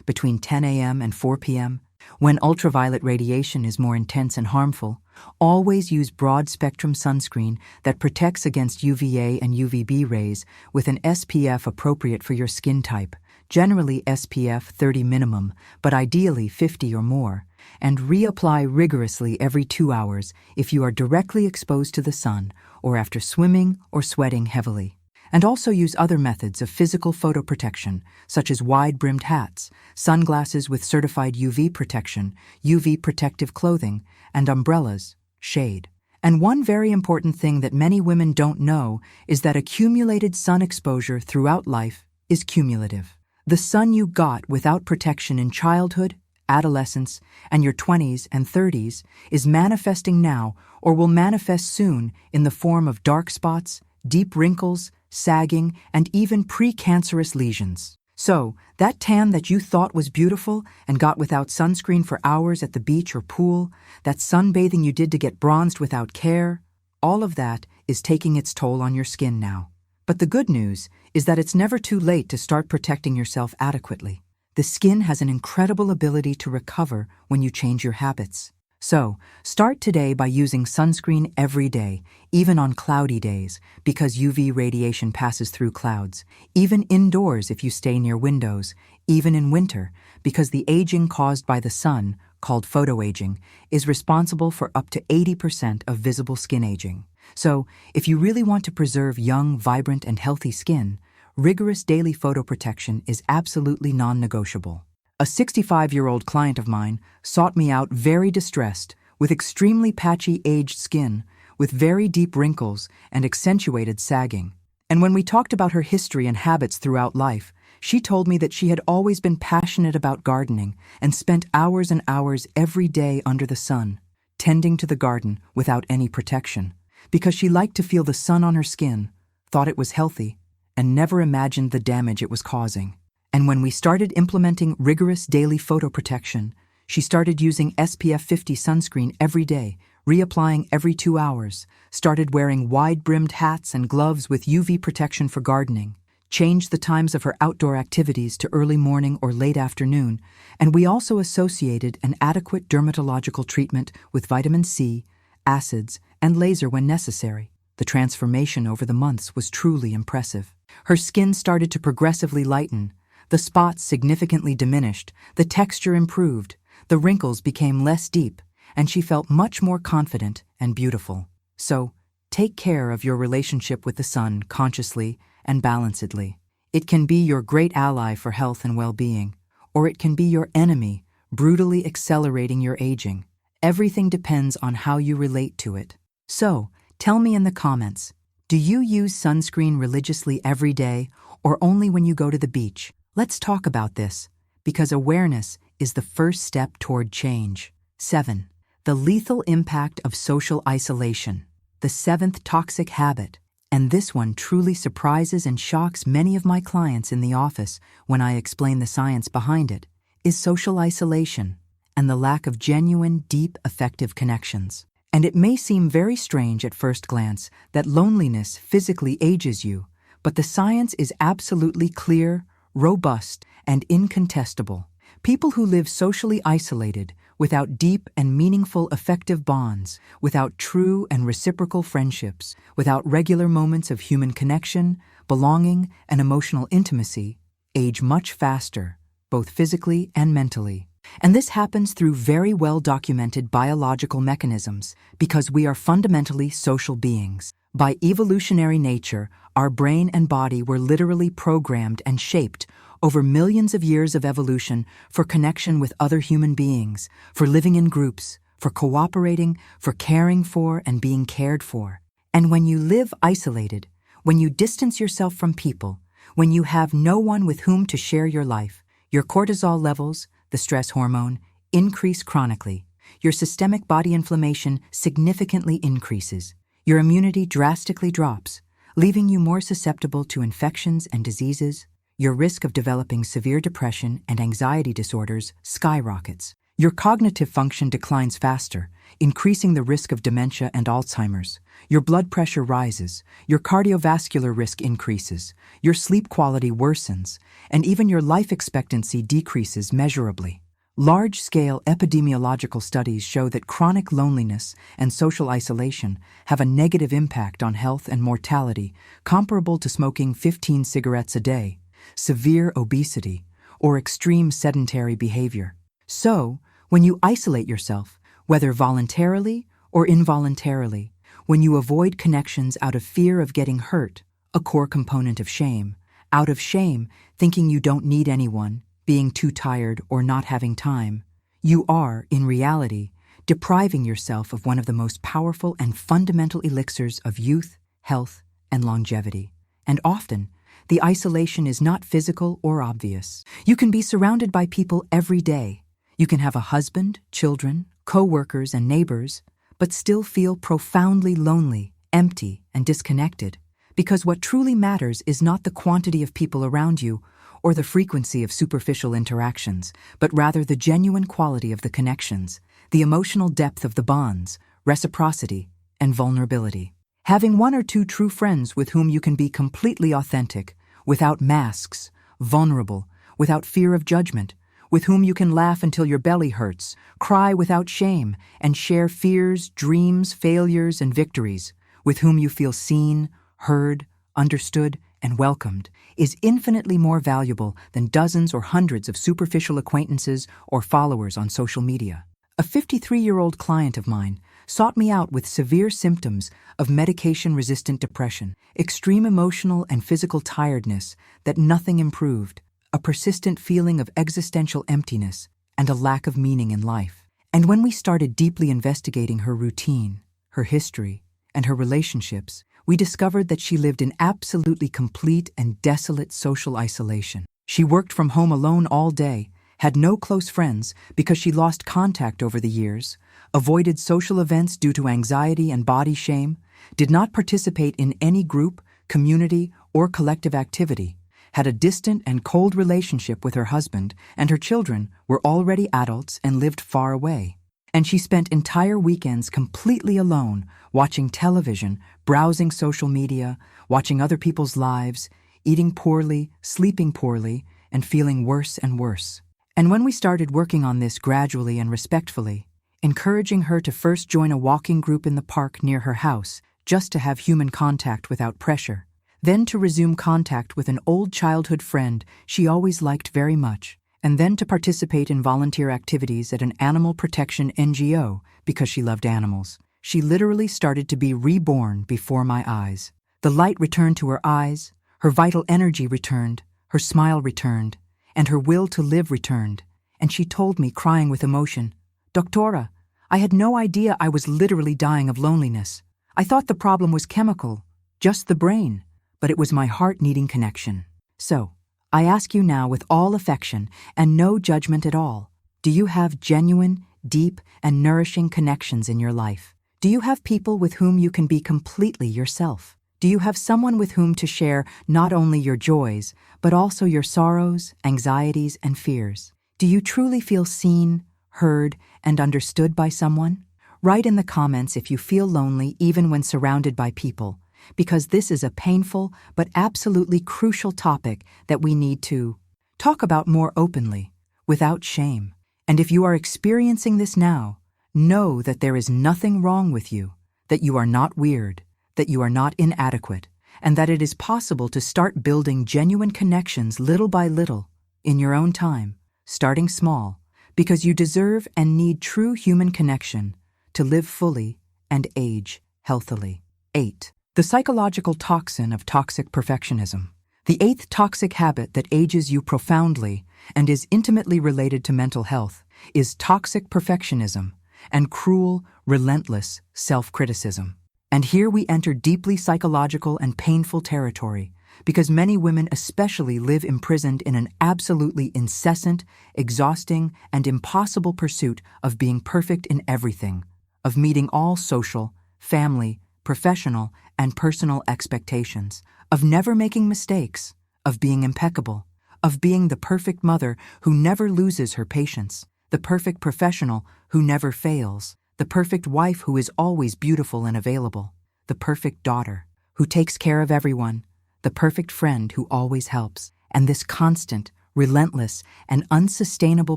between 10 a.m. and 4 p.m., when ultraviolet radiation is more intense and harmful, always use broad-spectrum sunscreen that protects against UVA and UVB rays with an SPF appropriate for your skin type, generally SPF 30 minimum, but ideally 50 or more, and reapply rigorously every 2 hours if you are directly exposed to the sun or after swimming or sweating heavily. And also use other methods of physical photoprotection, such as wide-brimmed hats, sunglasses with certified UV protection, UV protective clothing, and umbrellas, shade. And one very important thing that many women don't know is that accumulated sun exposure throughout life is cumulative. The sun you got without protection in childhood, adolescence, and your 20s and 30s is manifesting now or will manifest soon in the form of dark spots, deep wrinkles, sagging, and even precancerous lesions. So, that tan that you thought was beautiful and got without sunscreen for hours at the beach or pool, that sunbathing you did to get bronzed without care, all of that is taking its toll on your skin now. But the good news is that it's never too late to start protecting yourself adequately. The skin has an incredible ability to recover when you change your habits. So, start today by using sunscreen every day, even on cloudy days, because UV radiation passes through clouds, even indoors if you stay near windows, even in winter, because the aging caused by the sun, called photoaging, is responsible for up to 80% of visible skin aging. So, if you really want to preserve young, vibrant, and healthy skin, rigorous daily photoprotection is absolutely non-negotiable. A 65-year-old client of mine sought me out very distressed, with extremely patchy aged skin, with very deep wrinkles and accentuated sagging. And when we talked about her history and habits throughout life, she told me that she had always been passionate about gardening and spent hours and hours every day under the sun, tending to the garden without any protection, because she liked to feel the sun on her skin, thought it was healthy, and never imagined the damage it was causing. And when we started implementing rigorous daily photoprotection, she started using SPF 50 sunscreen every day, reapplying every 2 hours, started wearing wide-brimmed hats and gloves with UV protection for gardening, changed the times of her outdoor activities to early morning or late afternoon, and we also associated an adequate dermatological treatment with vitamin C, acids, and laser when necessary. The transformation over the months was truly impressive. Her skin started to progressively lighten. The spots significantly diminished, the texture improved, the wrinkles became less deep, and she felt much more confident and beautiful. So, take care of your relationship with the sun consciously and balancedly. It can be your great ally for health and well-being, or it can be your enemy, brutally accelerating your aging. Everything depends on how you relate to it. So, tell me in the comments, do you use sunscreen religiously every day or only when you go to the beach? Let's talk about this, because awareness is the first step toward change. 7. The lethal impact of social isolation. The 7th toxic habit. And this one truly surprises and shocks many of my clients in the office when I explain the science behind it, is social isolation and the lack of genuine, deep, effective connections. And it may seem very strange at first glance that loneliness physically ages you, but the science is absolutely clear, robust, and incontestable. People who live socially isolated, without deep and meaningful effective bonds, without true and reciprocal friendships, without regular moments of human connection, belonging, and emotional intimacy, age much faster, both physically and mentally. And this happens through very well-documented biological mechanisms, because we are fundamentally social beings. By evolutionary nature, our brain and body were literally programmed and shaped over millions of years of evolution for connection with other human beings, for living in groups, for cooperating, for caring for and being cared for. And when you live isolated, when you distance yourself from people, when you have no one with whom to share your life, your cortisol levels, the stress hormone, increase chronically. Your systemic body inflammation significantly increases. Your immunity drastically drops, leaving you more susceptible to infections and diseases. Your risk of developing severe depression and anxiety disorders skyrockets. Your cognitive function declines faster, increasing the risk of dementia and Alzheimer's. Your blood pressure rises, your cardiovascular risk increases, your sleep quality worsens, and even your life expectancy decreases measurably. Large-scale epidemiological studies show that chronic loneliness and social isolation have a negative impact on health and mortality comparable to smoking 15 cigarettes a day, severe obesity, or extreme sedentary behavior. So, when you isolate yourself, whether voluntarily or involuntarily, when you avoid connections out of fear of getting hurt, a core component of shame, out of shame, thinking you don't need anyone, being too tired or not having time, you are, in reality, depriving yourself of one of the most powerful and fundamental elixirs of youth, health, and longevity. And often, the isolation is not physical or obvious. You can be surrounded by people every day. You can have a husband, children, co-workers, and neighbors, but still feel profoundly lonely, empty, and disconnected, because what truly matters is not the quantity of people around you or the frequency of superficial interactions, but rather the genuine quality of the connections, the emotional depth of the bonds, reciprocity, and vulnerability. Having one or two true friends with whom you can be completely authentic, without masks, vulnerable, without fear of judgment, with whom you can laugh until your belly hurts, cry without shame, and share fears, dreams, failures, and victories, with whom you feel seen, heard, understood, and welcomed, is infinitely more valuable than dozens or hundreds of superficial acquaintances or followers on social media. A 53-year-old client of mine sought me out with severe symptoms of medication-resistant depression, extreme emotional and physical tiredness that nothing improved, a persistent feeling of existential emptiness, and a lack of meaning in life. And when we started deeply investigating her routine, her history, and her relationships, we discovered that she lived in absolutely complete and desolate social isolation. She worked from home alone all day, had no close friends because she lost contact over the years, avoided social events due to anxiety and body shame, did not participate in any group, community, or collective activity, had a distant and cold relationship with her husband, and her children were already adults and lived far away. And she spent entire weekends completely alone, watching television, browsing social media, watching other people's lives, eating poorly, sleeping poorly, and feeling worse and worse. And when we started working on this gradually and respectfully, encouraging her to first join a walking group in the park near her house, just to have human contact without pressure, then to resume contact with an old childhood friend she always liked very much, and then to participate in volunteer activities at an animal protection NGO because she loved animals, she literally started to be reborn before my eyes. The light returned to her eyes, her vital energy returned, her smile returned, and her will to live returned, and she told me, crying with emotion, "Doctora, I had no idea I was literally dying of loneliness. I thought the problem was chemical, just the brain, but it was my heart needing connection." So, I ask you now with all affection and no judgment at all, do you have genuine, deep, and nourishing connections in your life? Do you have people with whom you can be completely yourself? Do you have someone with whom to share not only your joys, but also your sorrows, anxieties, and fears? Do you truly feel seen, heard, and understood by someone? Write in the comments if you feel lonely even when surrounded by people, because this is a painful but absolutely crucial topic that we need to talk about more openly, without shame. And if you are experiencing this now, know that there is nothing wrong with you, that you are not weird, that you are not inadequate, and that it is possible to start building genuine connections little by little, in your own time, starting small, because you deserve and need true human connection to live fully and age healthily. 8. The psychological toxin of toxic perfectionism. The 8th toxic habit that ages you profoundly and is intimately related to mental health is toxic perfectionism and cruel, relentless self-criticism. And here we enter deeply psychological and painful territory, because many women especially live imprisoned in an absolutely incessant, exhausting, and impossible pursuit of being perfect in everything, of meeting all social, family, professional, and personal expectations, of never making mistakes, of being impeccable, of being the perfect mother who never loses her patience, the perfect professional who never fails, the perfect wife who is always beautiful and available, the perfect daughter who takes care of everyone, the perfect friend who always helps. And this constant, relentless, and unsustainable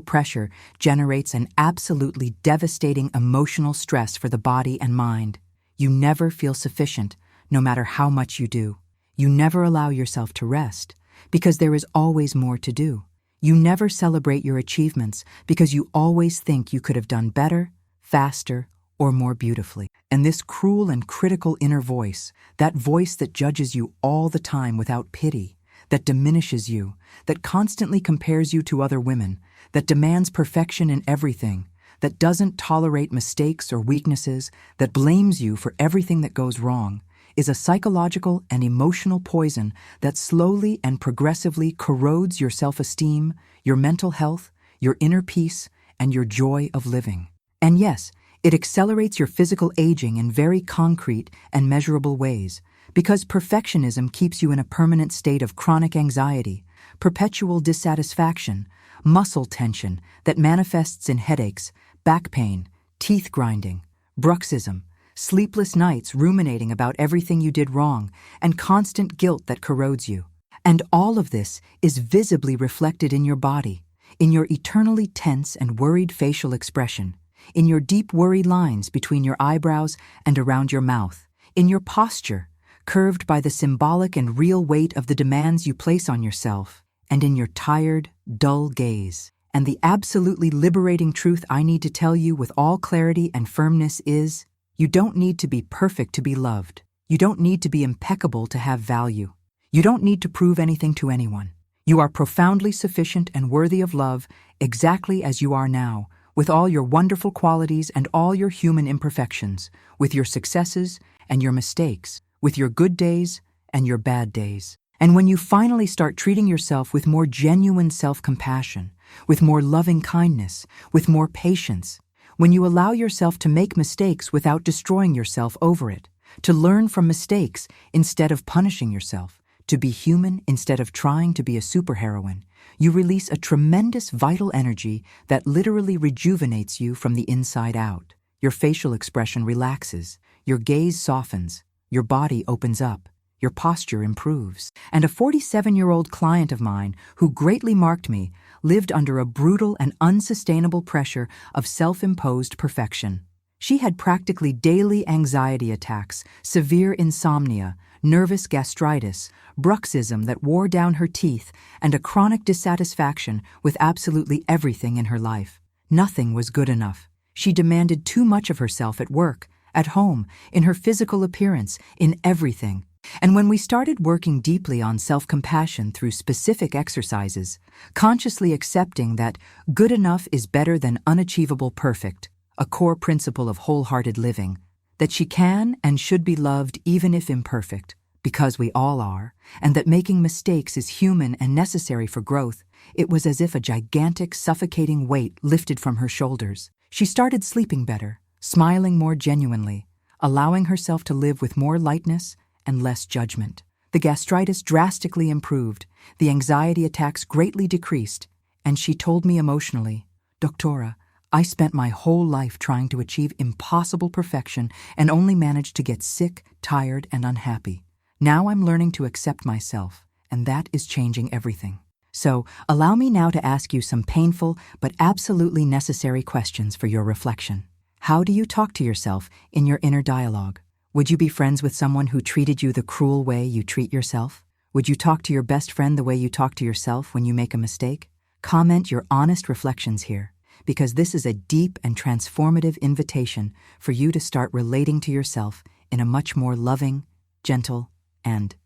pressure generates an absolutely devastating emotional stress for the body and mind. You never feel sufficient, no matter how much you do. You never allow yourself to rest, because there is always more to do. You never celebrate your achievements because you always think you could have done better, faster, or more beautifully. And this cruel and critical inner voice, that voice that judges you all the time without pity, that diminishes you, that constantly compares you to other women, that demands perfection in everything, that doesn't tolerate mistakes or weaknesses, that blames you for everything that goes wrong, is a psychological and emotional poison that slowly and progressively corrodes your self-esteem, your mental health, your inner peace, and your joy of living. And yes, it accelerates your physical aging in very concrete and measurable ways, because perfectionism keeps you in a permanent state of chronic anxiety, perpetual dissatisfaction, muscle tension that manifests in headaches, back pain, teeth grinding, bruxism, sleepless nights ruminating about everything you did wrong, and constant guilt that corrodes you. And all of this is visibly reflected in your body, in your eternally tense and worried facial expression, in your deep worried lines between your eyebrows and around your mouth, in your posture, curved by the symbolic and real weight of the demands you place on yourself, and in your tired, dull gaze. And the absolutely liberating truth I need to tell you with all clarity and firmness is, you don't need to be perfect to be loved. You don't need to be impeccable to have value. You don't need to prove anything to anyone. You are profoundly sufficient and worthy of love exactly as you are now, with all your wonderful qualities and all your human imperfections, with your successes and your mistakes, with your good days and your bad days. And when you finally start treating yourself with more genuine self-compassion, with more loving kindness, with more patience, when you allow yourself to make mistakes without destroying yourself over it, to learn from mistakes instead of punishing yourself, to be human instead of trying to be a superheroine, you release a tremendous vital energy that literally rejuvenates you from the inside out. Your facial expression relaxes, your gaze softens, your body opens up, your posture improves. And a 47-year-old client of mine who greatly marked me lived under a brutal and unsustainable pressure of self-imposed perfection. She had practically daily anxiety attacks, severe insomnia, nervous gastritis, bruxism that wore down her teeth, and a chronic dissatisfaction with absolutely everything in her life. Nothing was good enough. She demanded too much of herself at work, at home, in her physical appearance, in everything. And when we started working deeply on self-compassion through specific exercises, consciously accepting that good enough is better than unachievable perfect, a core principle of wholehearted living, that she can and should be loved even if imperfect, because we all are, and that making mistakes is human and necessary for growth, it was as if a gigantic, suffocating weight lifted from her shoulders. She started sleeping better, smiling more genuinely, allowing herself to live with more lightness and less judgment. The gastritis drastically improved, the anxiety attacks greatly decreased, and she told me emotionally, "Doctora, I spent my whole life trying to achieve impossible perfection and only managed to get sick, tired, and unhappy. Now I'm learning to accept myself, and that is changing everything." So, allow me now to ask you some painful but absolutely necessary questions for your reflection. How do you talk to yourself in your inner dialogue? Would you be friends with someone who treated you the cruel way you treat yourself? Would you talk to your best friend the way you talk to yourself when you make a mistake? Comment your honest reflections here, because this is a deep and transformative invitation for you to start relating to yourself in a much more loving, gentle, and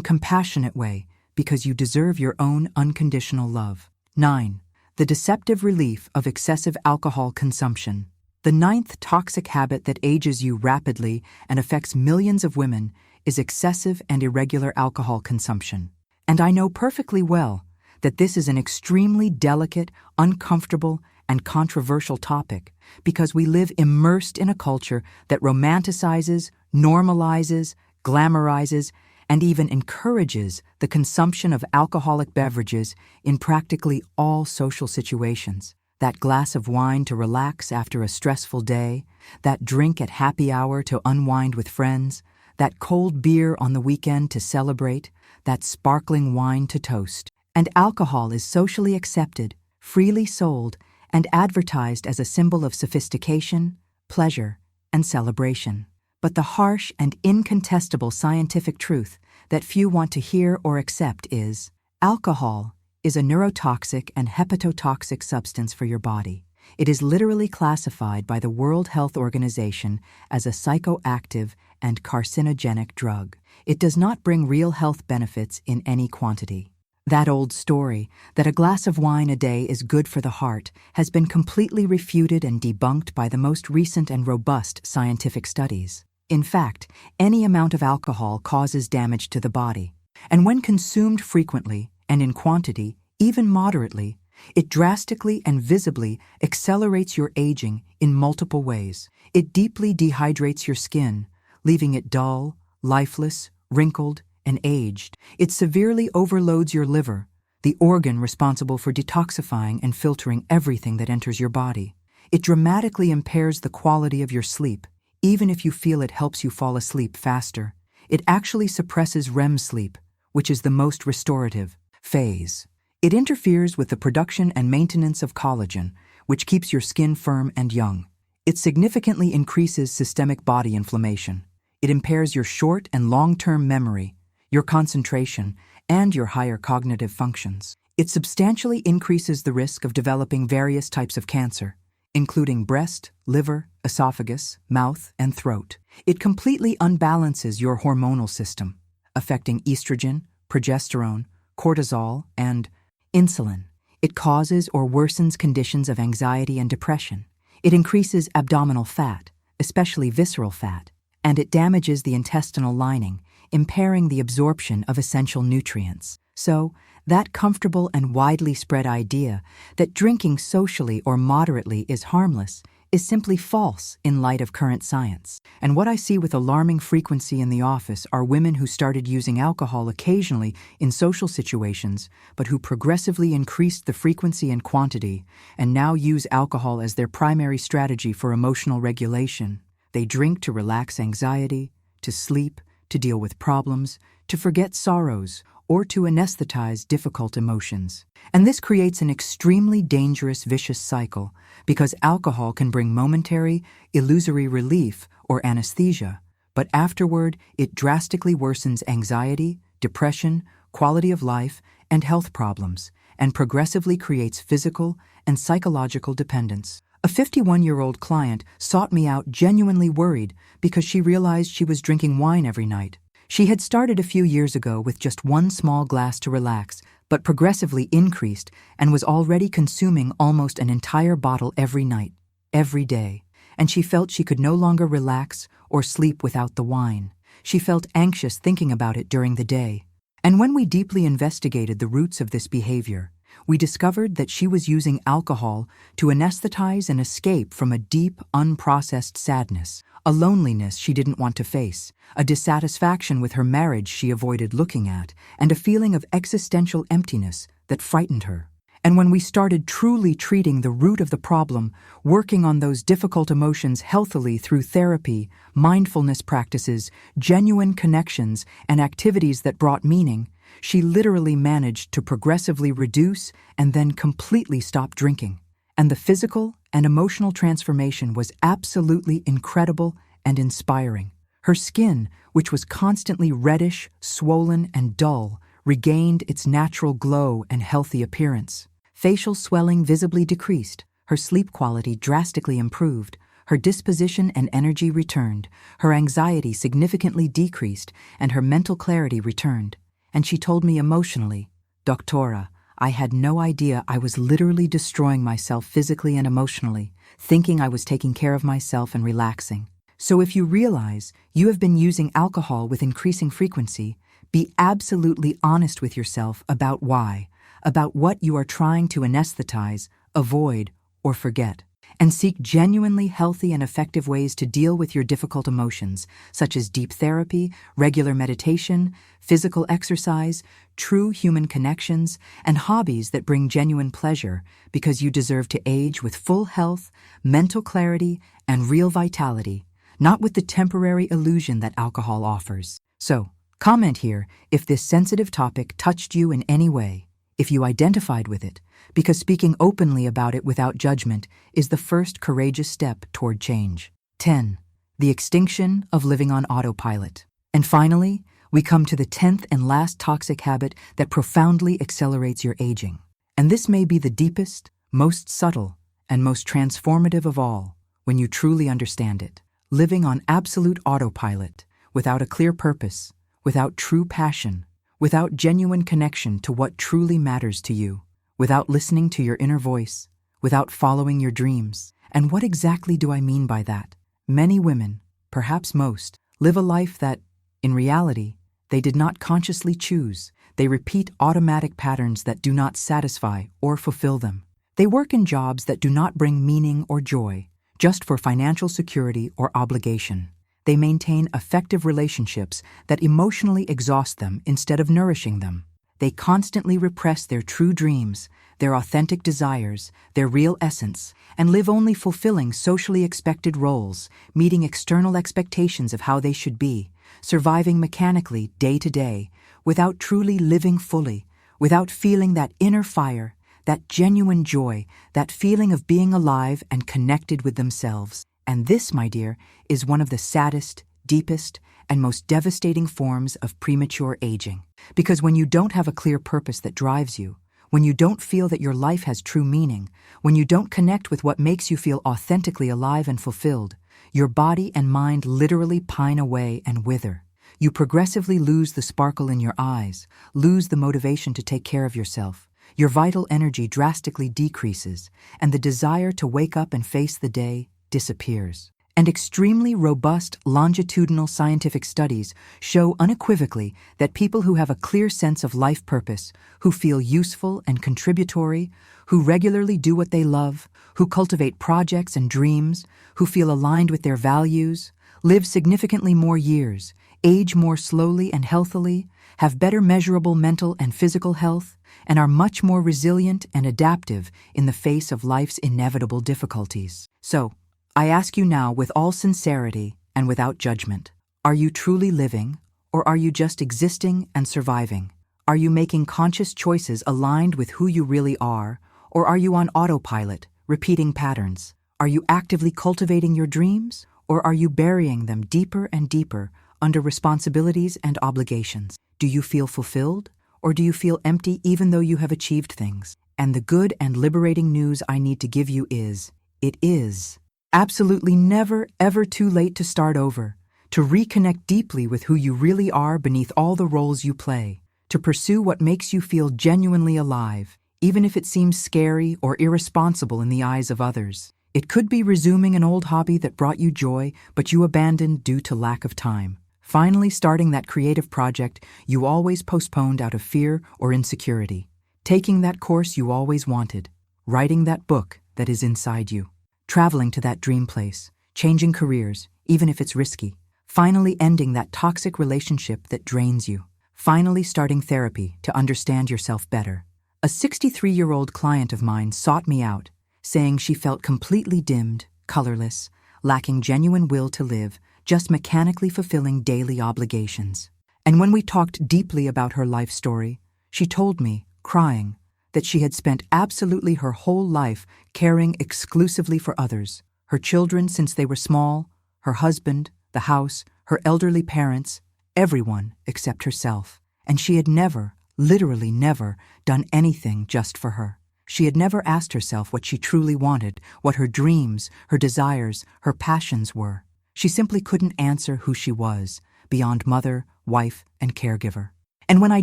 compassionate way, because you deserve your own unconditional love. 9. The deceptive relief of excessive alcohol consumption. The 9th toxic habit that ages you rapidly and affects millions of women is excessive and irregular alcohol consumption. And I know perfectly well that this is an extremely delicate, uncomfortable, and controversial topic because we live immersed in a culture that romanticizes, normalizes, glamorizes, and even encourages the consumption of alcoholic beverages in practically all social situations. that glass of wine to relax after a stressful day, that drink at happy hour to unwind with friends, that cold beer on the weekend to celebrate, that sparkling wine to toast. And alcohol is socially accepted, freely sold, and advertised as a symbol of sophistication, pleasure, and celebration. But the harsh and incontestable scientific truth that few want to hear or accept is, alcohol is a neurotoxic and hepatotoxic substance for your body. It is literally classified by the World Health Organization as a psychoactive and carcinogenic drug. It does not bring real health benefits in any quantity. That old story, that a glass of wine a day is good for the heart, has been completely refuted and debunked by the most recent and robust scientific studies. In fact, any amount of alcohol causes damage to the body. And when consumed frequently and in quantity, even moderately, it drastically and visibly accelerates your aging in multiple ways. It deeply dehydrates your skin, leaving it dull, lifeless, wrinkled, and aged. It severely overloads your liver, the organ responsible for detoxifying and filtering everything that enters your body. It dramatically impairs the quality of your sleep, even if you feel it helps you fall asleep faster. It actually suppresses REM sleep, which is the most restorative phase. It interferes with the production and maintenance of collagen, which keeps your skin firm and young. It significantly increases systemic body inflammation. It impairs your short and long-term memory, your concentration, and your higher cognitive functions. It substantially increases the risk of developing various types of cancer, including breast, liver, esophagus, mouth, and throat. It completely unbalances your hormonal system, affecting estrogen, progesterone, cortisol, and insulin. It causes or worsens conditions of anxiety and depression. It increases abdominal fat, especially visceral fat, and it damages the intestinal lining, impairing the absorption of essential nutrients. So, that comfortable and widely spread idea that drinking socially or moderately is harmless is simply false in light of current science. And what I see with alarming frequency in the office are women who started using alcohol occasionally in social situations, but who progressively increased the frequency and quantity, and now use alcohol as their primary strategy for emotional regulation. They drink to relax anxiety, to sleep, to deal with problems, to forget sorrows, or to anesthetize difficult emotions. And this creates an extremely dangerous vicious cycle because alcohol can bring momentary, illusory relief or anesthesia, but afterward it drastically worsens anxiety, depression, quality of life, and health problems, and progressively creates physical and psychological dependence. A 51-year-old client sought me out genuinely worried because she realized she was drinking wine every night. She had started a few years ago with just one small glass to relax, but progressively increased and was already consuming almost an entire bottle every night, every day. And she felt she could no longer relax or sleep without the wine. She felt anxious thinking about it during the day. And when we deeply investigated the roots of this behavior, we discovered that she was using alcohol to anesthetize and escape from a deep, unprocessed sadness, a loneliness she didn't want to face, a dissatisfaction with her marriage she avoided looking at, and a feeling of existential emptiness that frightened her. And when we started truly treating the root of the problem, working on those difficult emotions healthily through therapy, mindfulness practices, genuine connections, and activities that brought meaning, she literally managed to progressively reduce and then completely stop drinking. And the physical and emotional transformation was absolutely incredible and inspiring. Her skin, which was constantly reddish, swollen, and dull, regained its natural glow and healthy appearance. Facial swelling visibly decreased, her sleep quality drastically improved, her disposition and energy returned, her anxiety significantly decreased, and her mental clarity returned. And she told me emotionally, "Doctora, I had no idea I was literally destroying myself physically and emotionally, thinking I was taking care of myself and relaxing." So if you realize you have been using alcohol with increasing frequency, be absolutely honest with yourself about why, about what you are trying to anesthetize, avoid, or forget. and seek genuinely healthy and effective ways to deal with your difficult emotions, such as deep therapy, regular meditation, physical exercise, true human connections, and hobbies that bring genuine pleasure, because you deserve to age with full health, mental clarity, and real vitality, not with the temporary illusion that alcohol offers. So, comment here if this sensitive topic touched you in any way, if you identified with it, because speaking openly about it without judgment is the first courageous step toward change. 10. The extinction of living on autopilot. And finally, we come to the 10th and last toxic habit that profoundly accelerates your aging. And this may be the deepest, most subtle, and most transformative of all when you truly understand it. Living on absolute autopilot, without a clear purpose, without true passion, without genuine connection to what truly matters to you, without listening to your inner voice, without following your dreams. And what exactly do I mean by that? Many women, perhaps most, live a life that, in reality, they did not consciously choose. They repeat automatic patterns that do not satisfy or fulfill them. They work in jobs that do not bring meaning or joy, just for financial security or obligation. They maintain effective relationships that emotionally exhaust them instead of nourishing them. They constantly repress their true dreams, their authentic desires, their real essence, and live only fulfilling socially expected roles, meeting external expectations of how they should be, surviving mechanically day to day, without truly living fully, without feeling that inner fire, that genuine joy, that feeling of being alive and connected with themselves. And this, my dear, is one of the saddest, deepest, and most devastating forms of premature aging. Because when you don't have a clear purpose that drives you, when you don't feel that your life has true meaning, when you don't connect with what makes you feel authentically alive and fulfilled, your body and mind literally pine away and wither. You progressively lose the sparkle in your eyes, lose the motivation to take care of yourself. Your vital energy drastically decreases, and the desire to wake up and face the day disappears. And extremely robust longitudinal scientific studies show unequivocally that people who have a clear sense of life purpose, who feel useful and contributory, who regularly do what they love, who cultivate projects and dreams, who feel aligned with their values, live significantly more years, age more slowly and healthily, have better measurable mental and physical health, and are much more resilient and adaptive in the face of life's inevitable difficulties. So, I ask you now with all sincerity and without judgment, are you truly living, or are you just existing and surviving? Are you making conscious choices aligned with who you really are, or are you on autopilot, repeating patterns? Are you actively cultivating your dreams, or are you burying them deeper and deeper under responsibilities and obligations? Do you feel fulfilled, or do you feel empty even though you have achieved things? And the good and liberating news I need to give you is, it is absolutely never, ever too late to start over, to reconnect deeply with who you really are beneath all the roles you play, to pursue what makes you feel genuinely alive, even if it seems scary or irresponsible in the eyes of others. It could be resuming an old hobby that brought you joy, but you abandoned due to lack of time. Finally starting that creative project you always postponed out of fear or insecurity. Taking that course you always wanted. Writing that book that is inside you. Traveling to that dream place, changing careers, even if it's risky. Finally ending that toxic relationship that drains you. Finally starting therapy to understand yourself better. A 63-year-old client of mine sought me out, saying she felt completely dimmed, colorless, lacking genuine will to live, just mechanically fulfilling daily obligations. And when we talked deeply about her life story, she told me, crying, that she had spent absolutely her whole life caring exclusively for others, her children since they were small, her husband, the house, her elderly parents, everyone except herself. And she had never, literally never, done anything just for her. She had never asked herself what she truly wanted, what her dreams, her desires, her passions were. She simply couldn't answer who she was, beyond mother, wife, and caregiver. And when I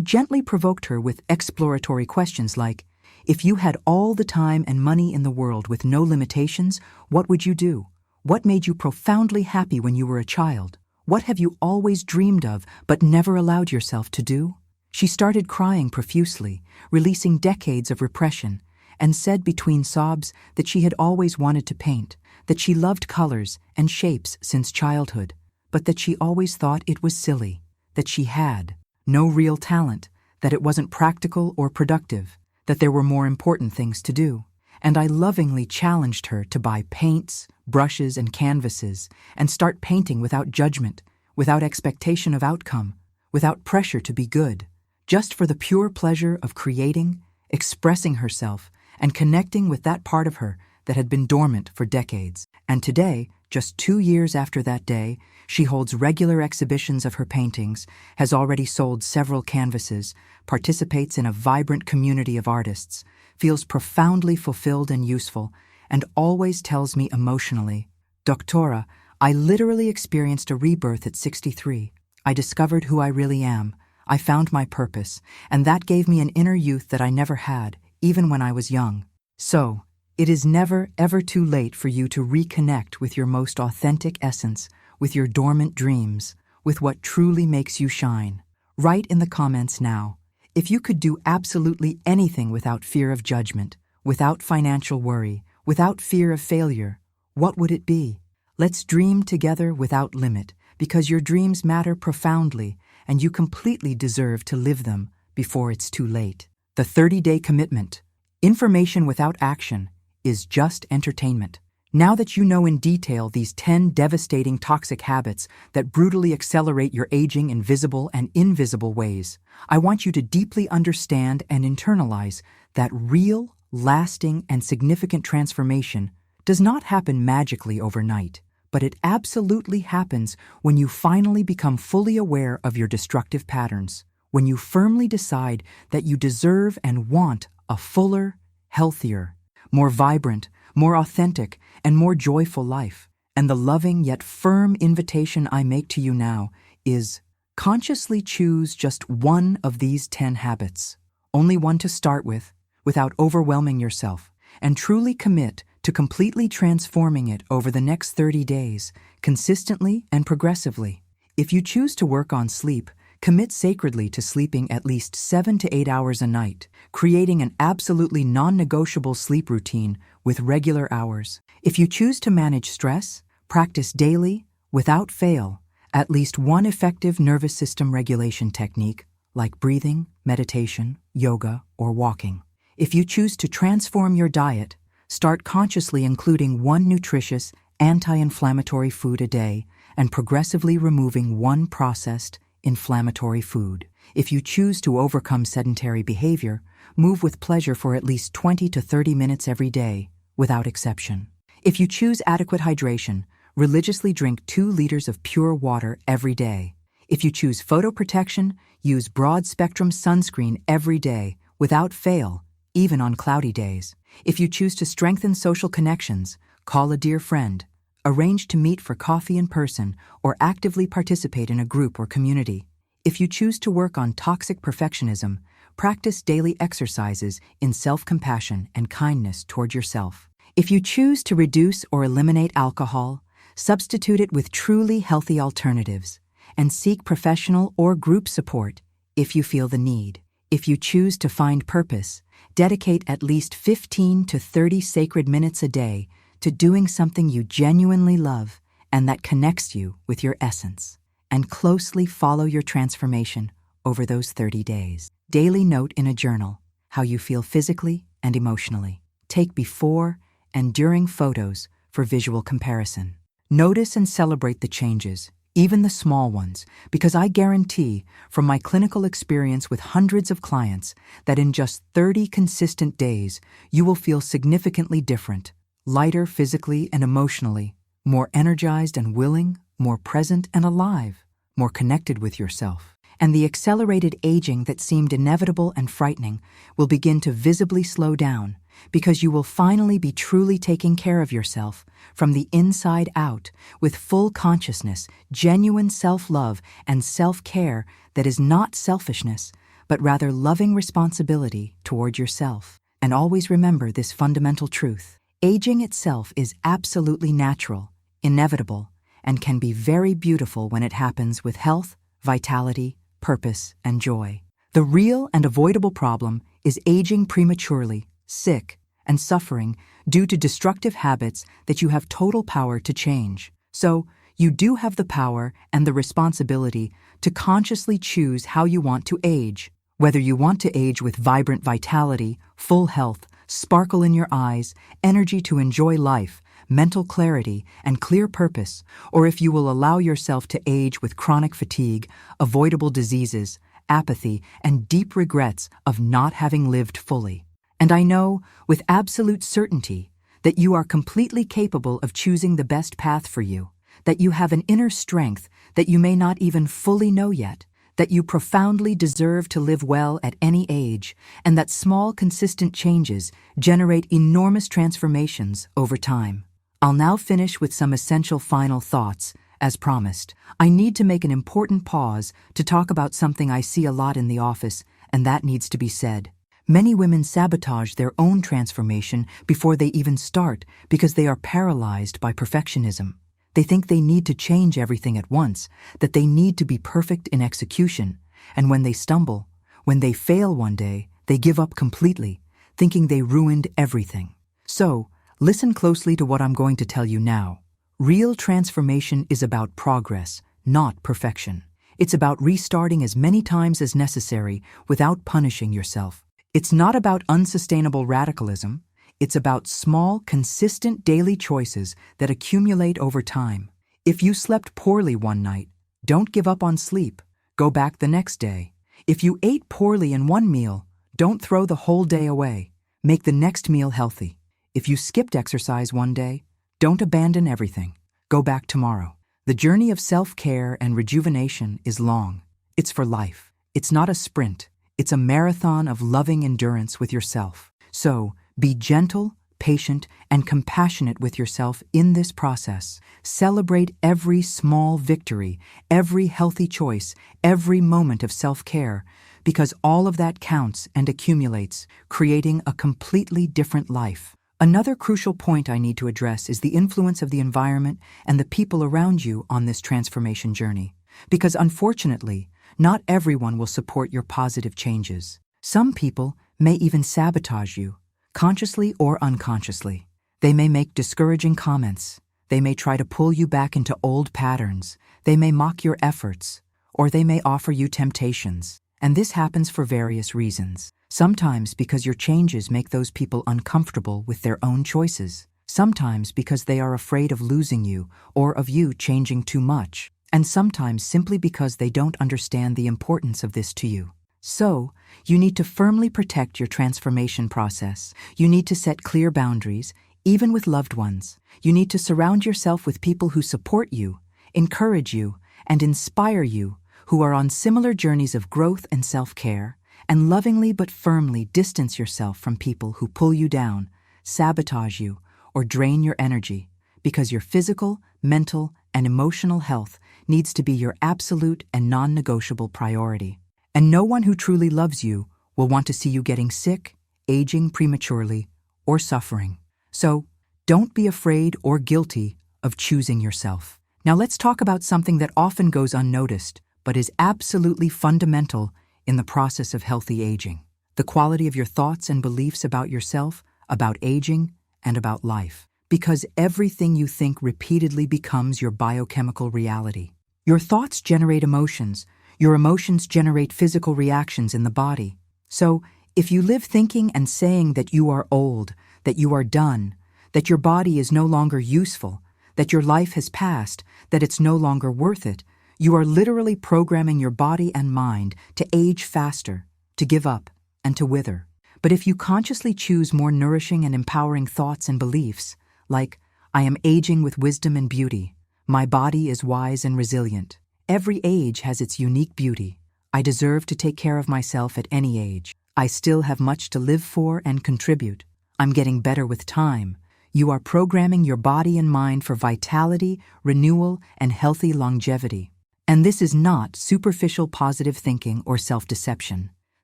gently provoked her with exploratory questions like, if you had all the time and money in the world with no limitations, what would you do? What made you profoundly happy when you were a child? What have you always dreamed of but never allowed yourself to do? She started crying profusely, releasing decades of repression, and said between sobs that she had always wanted to paint, that she loved colors and shapes since childhood, but that she always thought it was silly, that she had no real talent, that it wasn't practical or productive, that there were more important things to do. And I lovingly challenged her to buy paints, brushes, and canvases and start painting without judgment, without expectation of outcome, without pressure to be good, just for the pure pleasure of creating, expressing herself, and connecting with that part of her that had been dormant for decades. And today, just 2 years after that day, she holds regular exhibitions of her paintings, has already sold several canvases, participates in a vibrant community of artists, feels profoundly fulfilled and useful, and always tells me emotionally, "Doctora, I literally experienced a rebirth at 63. I discovered who I really am. I found my purpose, and that gave me an inner youth that I never had, even when I was young." So, it is never, ever too late for you to reconnect with your most authentic essence, with your dormant dreams, with what truly makes you shine. Write in the comments now. If you could do absolutely anything without fear of judgment, without financial worry, without fear of failure, what would it be? Let's dream together without limit, because your dreams matter profoundly, and you completely deserve to live them before it's too late. The 30-day commitment. Information without action is just entertainment. Now that you know in detail these 10 devastating toxic habits that brutally accelerate your aging in visible and invisible ways, I want you to deeply understand and internalize that real, lasting, and significant transformation does not happen magically overnight, but it absolutely happens when you finally become fully aware of your destructive patterns, when you firmly decide that you deserve and want a fuller, healthier, more vibrant, more authentic, and more joyful life. And the loving yet firm invitation I make to you now is consciously choose just one of these 10 habits, only one to start with, without overwhelming yourself, and truly commit to completely transforming it over the next 30 days, consistently and progressively. If you choose to work on sleep, commit sacredly to sleeping at least 7 to 8 hours a night, creating an absolutely non-negotiable sleep routine with regular hours. If you choose to manage stress, practice daily, without fail, at least one effective nervous system regulation technique, like breathing, meditation, yoga, or walking. If you choose to transform your diet, start consciously including one nutritious, anti-inflammatory food a day and progressively removing one processed, inflammatory food. If you choose to overcome sedentary behavior, move with pleasure for at least 20 to 30 minutes every day, without exception. If you choose adequate hydration, religiously drink 2 liters of pure water every day. If you choose photoprotection, use broad-spectrum sunscreen every day, without fail, even on cloudy days. If you choose to strengthen social connections, call a dear friend, arrange to meet for coffee in person, or actively participate in a group or community. If you choose to work on toxic perfectionism, practice daily exercises in self-compassion and kindness toward yourself. If you choose to reduce or eliminate alcohol, substitute it with truly healthy alternatives, and seek professional or group support if you feel the need. If you choose to find purpose, dedicate at least 15 to 30 sacred minutes a day to doing something you genuinely love and that connects you with your essence, and closely follow your transformation over those 30 days. Daily note in a journal how you feel physically and emotionally. Take before and during photos for visual comparison. Notice and celebrate the changes, even the small ones, because I guarantee from my clinical experience with hundreds of clients that in just 30 consistent days, you will feel significantly different, lighter physically and emotionally, more energized and willing, more present and alive, more connected with yourself. And the accelerated aging that seemed inevitable and frightening will begin to visibly slow down, because you will finally be truly taking care of yourself from the inside out with full consciousness, genuine self-love, and self-care that is not selfishness, but rather loving responsibility toward yourself. And always remember this fundamental truth. Aging itself is absolutely natural, inevitable, and can be very beautiful when it happens with health, vitality, purpose, and joy. The real and avoidable problem is aging prematurely, sick, and suffering due to destructive habits that you have total power to change. So, you do have the power and the responsibility to consciously choose how you want to age. Whether you want to age with vibrant vitality, full health, sparkle in your eyes, energy to enjoy life, mental clarity, and clear purpose, or if you will allow yourself to age with chronic fatigue, avoidable diseases, apathy, and deep regrets of not having lived fully. And I know, with absolute certainty, that you are completely capable of choosing the best path for you, that you have an inner strength that you may not even fully know yet, that you profoundly deserve to live well at any age, and that small, consistent changes generate enormous transformations over time. I'll now finish with some essential final thoughts. As promised, I need to make an important pause to talk about something I see a lot in the office, and that needs to be said. Many women sabotage their own transformation before they even start because they are paralyzed by perfectionism. They think they need to change everything at once, that they need to be perfect in execution, and when they stumble, when they fail one day, they give up completely, thinking they ruined everything. So, listen closely to what I'm going to tell you now. Real transformation is about progress, not perfection. It's about restarting as many times as necessary without punishing yourself. It's not about unsustainable radicalism. It's about small, consistent daily choices that accumulate over time. If you slept poorly one night, don't give up on sleep. Go back the next day. If you ate poorly in one meal, don't throw the whole day away. Make the next meal healthy. If you skipped exercise one day, don't abandon everything. Go back tomorrow. The journey of self-care and rejuvenation is long. It's for life. It's not a sprint. It's a marathon of loving endurance with yourself. So, be gentle, patient, and compassionate with yourself in this process. Celebrate every small victory, every healthy choice, every moment of self-care, because all of that counts and accumulates, creating a completely different life. Another crucial point I need to address is the influence of the environment and the people around you on this transformation journey. Because unfortunately, not everyone will support your positive changes. Some people may even sabotage you, consciously or unconsciously. They may make discouraging comments. They may try to pull you back into old patterns. They may mock your efforts, or they may offer you temptations. And this happens for various reasons. Sometimes because your changes make those people uncomfortable with their own choices. Sometimes because they are afraid of losing you or of you changing too much. And sometimes simply because they don't understand the importance of this to you. So, you need to firmly protect your transformation process. You need to set clear boundaries, even with loved ones. You need to surround yourself with people who support you, encourage you, and inspire you, who are on similar journeys of growth and self-care, and lovingly but firmly distance yourself from people who pull you down, sabotage you, or drain your energy, because your physical, mental, and emotional health needs to be your absolute and non-negotiable priority. And no one who truly loves you will want to see you getting sick, aging prematurely, or suffering. So, don't be afraid or guilty of choosing yourself. Now let's talk about something that often goes unnoticed, but is absolutely fundamental in the process of healthy aging. The quality of your thoughts and beliefs about yourself, about aging, and about life. Because everything you think repeatedly becomes your biochemical reality. Your thoughts generate emotions. Your emotions generate physical reactions in the body. So, if you live thinking and saying that you are old, that you are done, that your body is no longer useful, that your life has passed, that it's no longer worth it, you are literally programming your body and mind to age faster, to give up, and to wither. But if you consciously choose more nourishing and empowering thoughts and beliefs, like, I am aging with wisdom and beauty, my body is wise and resilient, every age has its unique beauty, I deserve to take care of myself at any age, I still have much to live for and contribute, I'm getting better with time, you are programming your body and mind for vitality, renewal, and healthy longevity. And this is not superficial positive thinking or self-deception.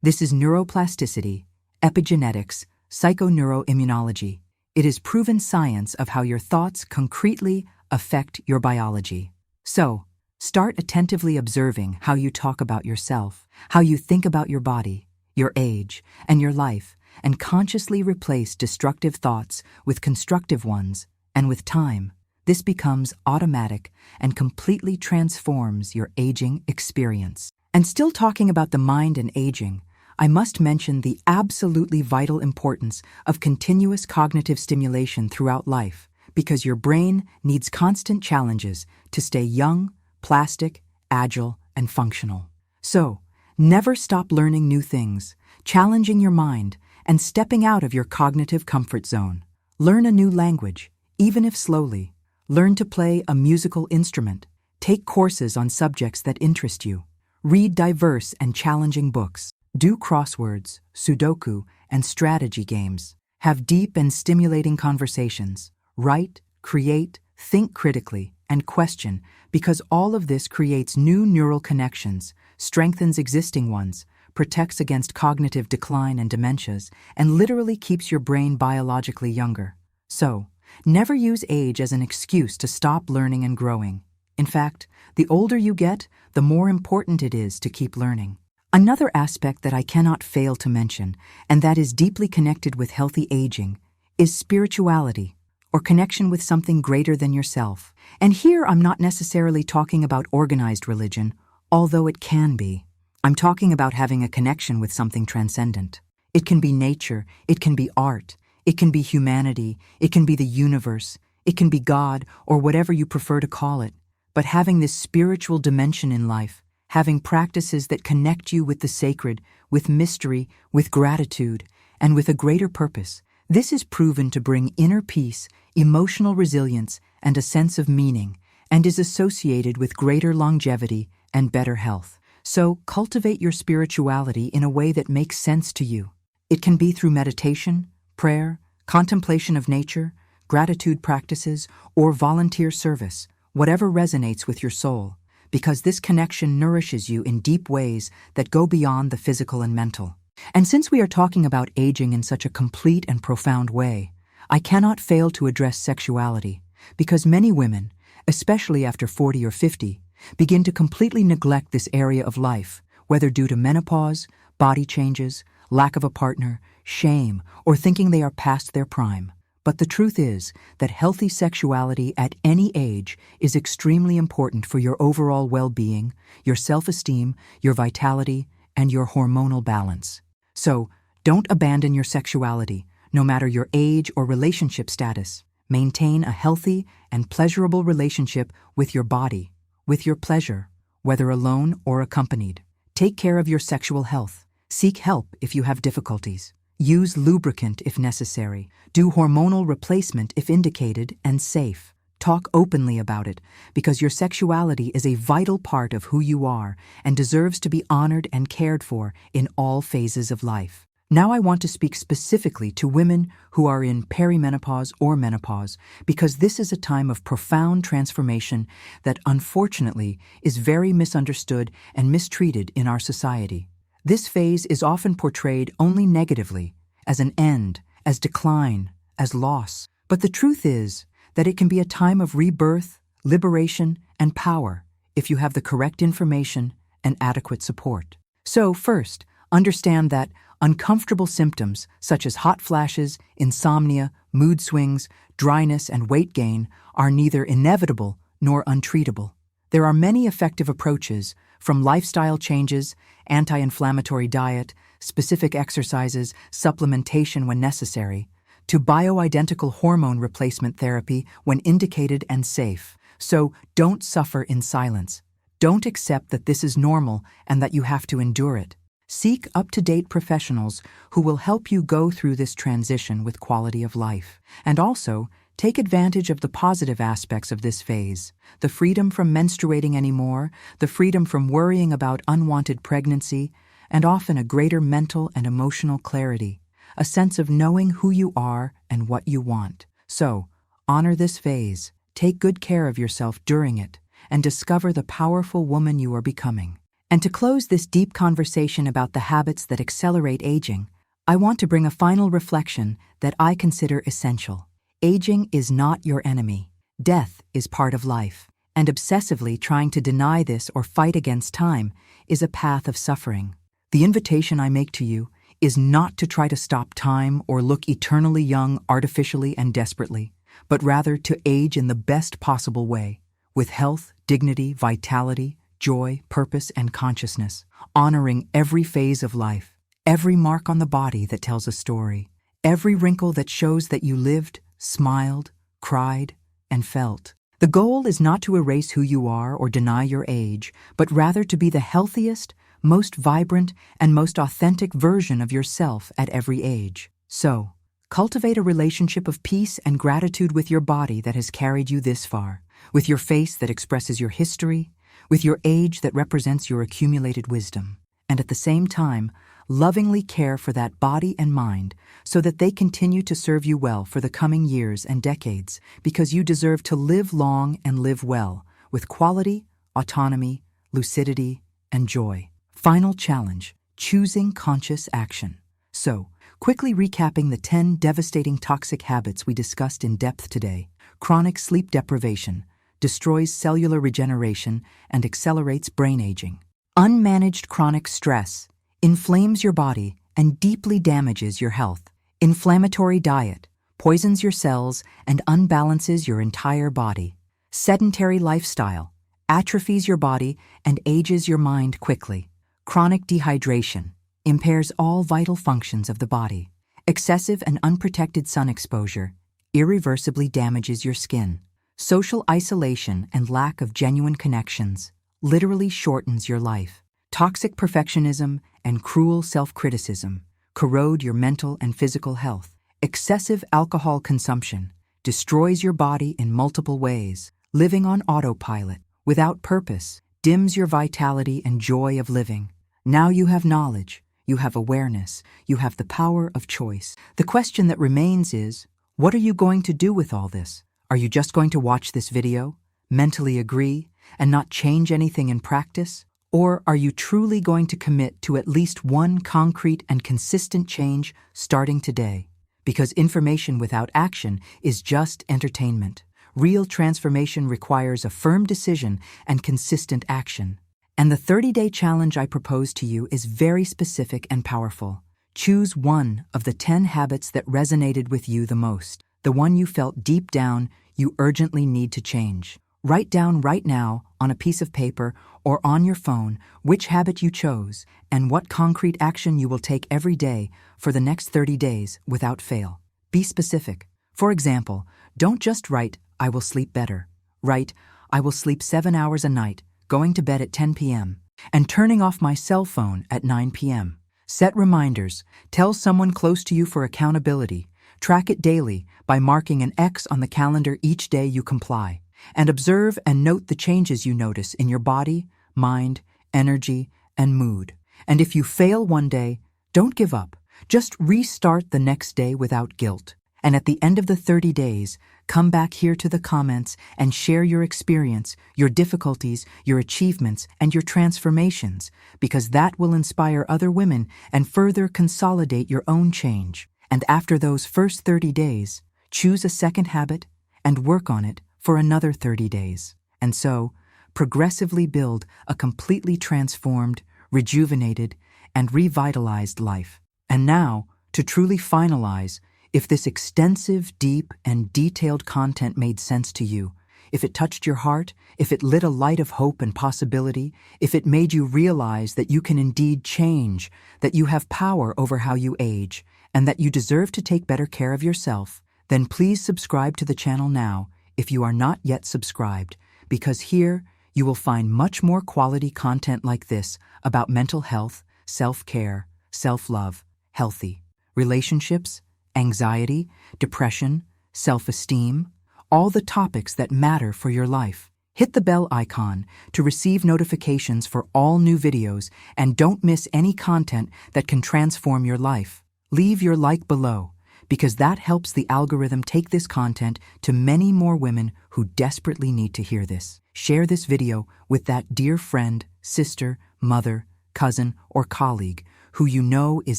This is neuroplasticity, epigenetics, psychoneuroimmunology. It is proven science of how your thoughts concretely affect your biology. So, start attentively observing how you talk about yourself, how you think about your body, your age, and your life, and consciously replace destructive thoughts with constructive ones, and with time, this becomes automatic and completely transforms your aging experience. And still talking about the mind and aging, I must mention the absolutely vital importance of continuous cognitive stimulation throughout life, because your brain needs constant challenges to stay young, plastic, agile, and functional. So, never stop learning new things, challenging your mind, and stepping out of your cognitive comfort zone. Learn a new language, even if slowly. Learn to play a musical instrument. Take courses on subjects that interest you. Read diverse and challenging books. Do crosswords, Sudoku, and strategy games. Have deep and stimulating conversations. Write, create, think critically, and question, because all of this creates new neural connections, strengthens existing ones, protects against cognitive decline and dementias, and literally keeps your brain biologically younger. So, never use age as an excuse to stop learning and growing. In fact, the older you get, the more important it is to keep learning. Another aspect that I cannot fail to mention, and that is deeply connected with healthy aging, is spirituality, or connection with something greater than yourself. And here I'm not necessarily talking about organized religion, although it can be. I'm talking about having a connection with something transcendent. It can be nature, it can be art, it can be humanity, it can be the universe, it can be God, or whatever you prefer to call it. But having this spiritual dimension in life, having practices that connect you with the sacred, with mystery, with gratitude, and with a greater purpose, this is proven to bring inner peace, emotional resilience, and a sense of meaning, and is associated with greater longevity and better health. So cultivate your spirituality in a way that makes sense to you. It can be through meditation, prayer, contemplation of nature, gratitude practices, or volunteer service, whatever resonates with your soul, because this connection nourishes you in deep ways that go beyond the physical and mental. And since we are talking about aging in such a complete and profound way, I cannot fail to address sexuality, because many women, especially after 40 or 50, begin to completely neglect this area of life, whether due to menopause, body changes, lack of a partner, shame, or thinking they are past their prime. But the truth is that healthy sexuality at any age is extremely important for your overall well-being, your self-esteem, your vitality, and your hormonal balance. So, don't abandon your sexuality, no matter your age or relationship status. Maintain a healthy and pleasurable relationship with your body, with your pleasure, whether alone or accompanied. Take care of your sexual health. Seek help if you have difficulties. Use lubricant if necessary. Do hormonal replacement if indicated and safe. Talk openly about it, because your sexuality is a vital part of who you are and deserves to be honored and cared for in all phases of life. Now I want to speak specifically to women who are in perimenopause or menopause, because this is a time of profound transformation that unfortunately is very misunderstood and mistreated in our society. This phase is often portrayed only negatively, as an end, as decline, as loss. But the truth is that it can be a time of rebirth, liberation, and power if you have the correct information and adequate support. So first, understand that uncomfortable symptoms such as hot flashes, insomnia, mood swings, dryness, and weight gain are neither inevitable nor untreatable. There are many effective approaches, from lifestyle changes, anti-inflammatory diet, specific exercises, supplementation when necessary, to bioidentical hormone replacement therapy when indicated and safe. So don't suffer in silence. Don't accept that this is normal and that you have to endure it. Seek up-to-date professionals who will help you go through this transition with quality of life. And also, take advantage of the positive aspects of this phase: the freedom from menstruating anymore, the freedom from worrying about unwanted pregnancy, and often a greater mental and emotional clarity, a sense of knowing who you are and what you want. So, honor this phase, take good care of yourself during it, and discover the powerful woman you are becoming. And to close this deep conversation about the habits that accelerate aging, I want to bring a final reflection that I consider essential. Aging is not your enemy. Death is part of life, and obsessively trying to deny this or fight against time is a path of suffering. The invitation I make to you is not to try to stop time or look eternally young artificially and desperately, but rather to age in the best possible way, with health, dignity, vitality, joy, purpose, and consciousness, honoring every phase of life, every mark on the body that tells a story, every wrinkle that shows that you lived, smiled, cried, and felt. The goal is not to erase who you are or deny your age, but rather to be the healthiest, most vibrant, and most authentic version of yourself at every age. So, cultivate a relationship of peace and gratitude with your body that has carried you this far, with your face that expresses your history, with your age that represents your accumulated wisdom, and at the same time, lovingly care for that body and mind so that they continue to serve you well for the coming years and decades, because you deserve to live long and live well, with quality, autonomy, lucidity, and joy. Final challenge: choosing conscious action. So, quickly recapping the 10 devastating toxic habits we discussed in depth today. Chronic sleep deprivation destroys cellular regeneration and accelerates brain aging. Unmanaged chronic stress inflames your body and deeply damages your health. Inflammatory diet poisons your cells and unbalances your entire body. Sedentary lifestyle atrophies your body and ages your mind quickly. Chronic dehydration impairs all vital functions of the body. Excessive and unprotected sun exposure irreversibly damages your skin. Social isolation and lack of genuine connections literally shortens your life. Toxic perfectionism and cruel self-criticism corrode your mental and physical health. Excessive alcohol consumption destroys your body in multiple ways. Living on autopilot, without purpose, dims your vitality and joy of living. Now you have knowledge, you have awareness, you have the power of choice. The question that remains is, what are you going to do with all this? Are you just going to watch this video, mentally agree, and not change anything in practice? Or are you truly going to commit to at least one concrete and consistent change starting today? Because information without action is just entertainment. Real transformation requires a firm decision and consistent action. And the 30-day challenge I propose to you is very specific and powerful. Choose one of the 10 habits that resonated with you the most, the one you felt deep down you urgently need to change. Write down right now on a piece of paper or on your phone which habit you chose and what concrete action you will take every day for the next 30 days without fail. Be specific. For example, don't just write, "I will sleep better." Write, "I will sleep 7 hours a night, going to bed at 10 p.m., and turning off my cell phone at 9 p.m. Set reminders. Tell someone close to you for accountability. Track it daily by marking an X on the calendar each day you comply. And observe and note the changes you notice in your body, mind, energy, and mood. And if you fail one day, don't give up. Just restart the next day without guilt. And at the end of the 30 days, come back here to the comments and share your experience, your difficulties, your achievements, and your transformations, because that will inspire other women and further consolidate your own change. And after those first 30 days, choose a second habit and work on it for another 30 days. And so, progressively build a completely transformed, rejuvenated, and revitalized life. And now, to truly finalize, if this extensive, deep, and detailed content made sense to you, if it touched your heart, if it lit a light of hope and possibility, if it made you realize that you can indeed change, that you have power over how you age, and that you deserve to take better care of yourself, then please subscribe to the channel now if you are not yet subscribed, because here you will find much more quality content like this about mental health, self-care, self-love, healthy relationships, anxiety, depression, self-esteem, all the topics that matter for your life. Hit the bell icon to receive notifications for all new videos and don't miss any content that can transform your life. Leave your like below, because that helps the algorithm take this content to many more women who desperately need to hear this. Share this video with that dear friend, sister, mother, cousin, or colleague who you know is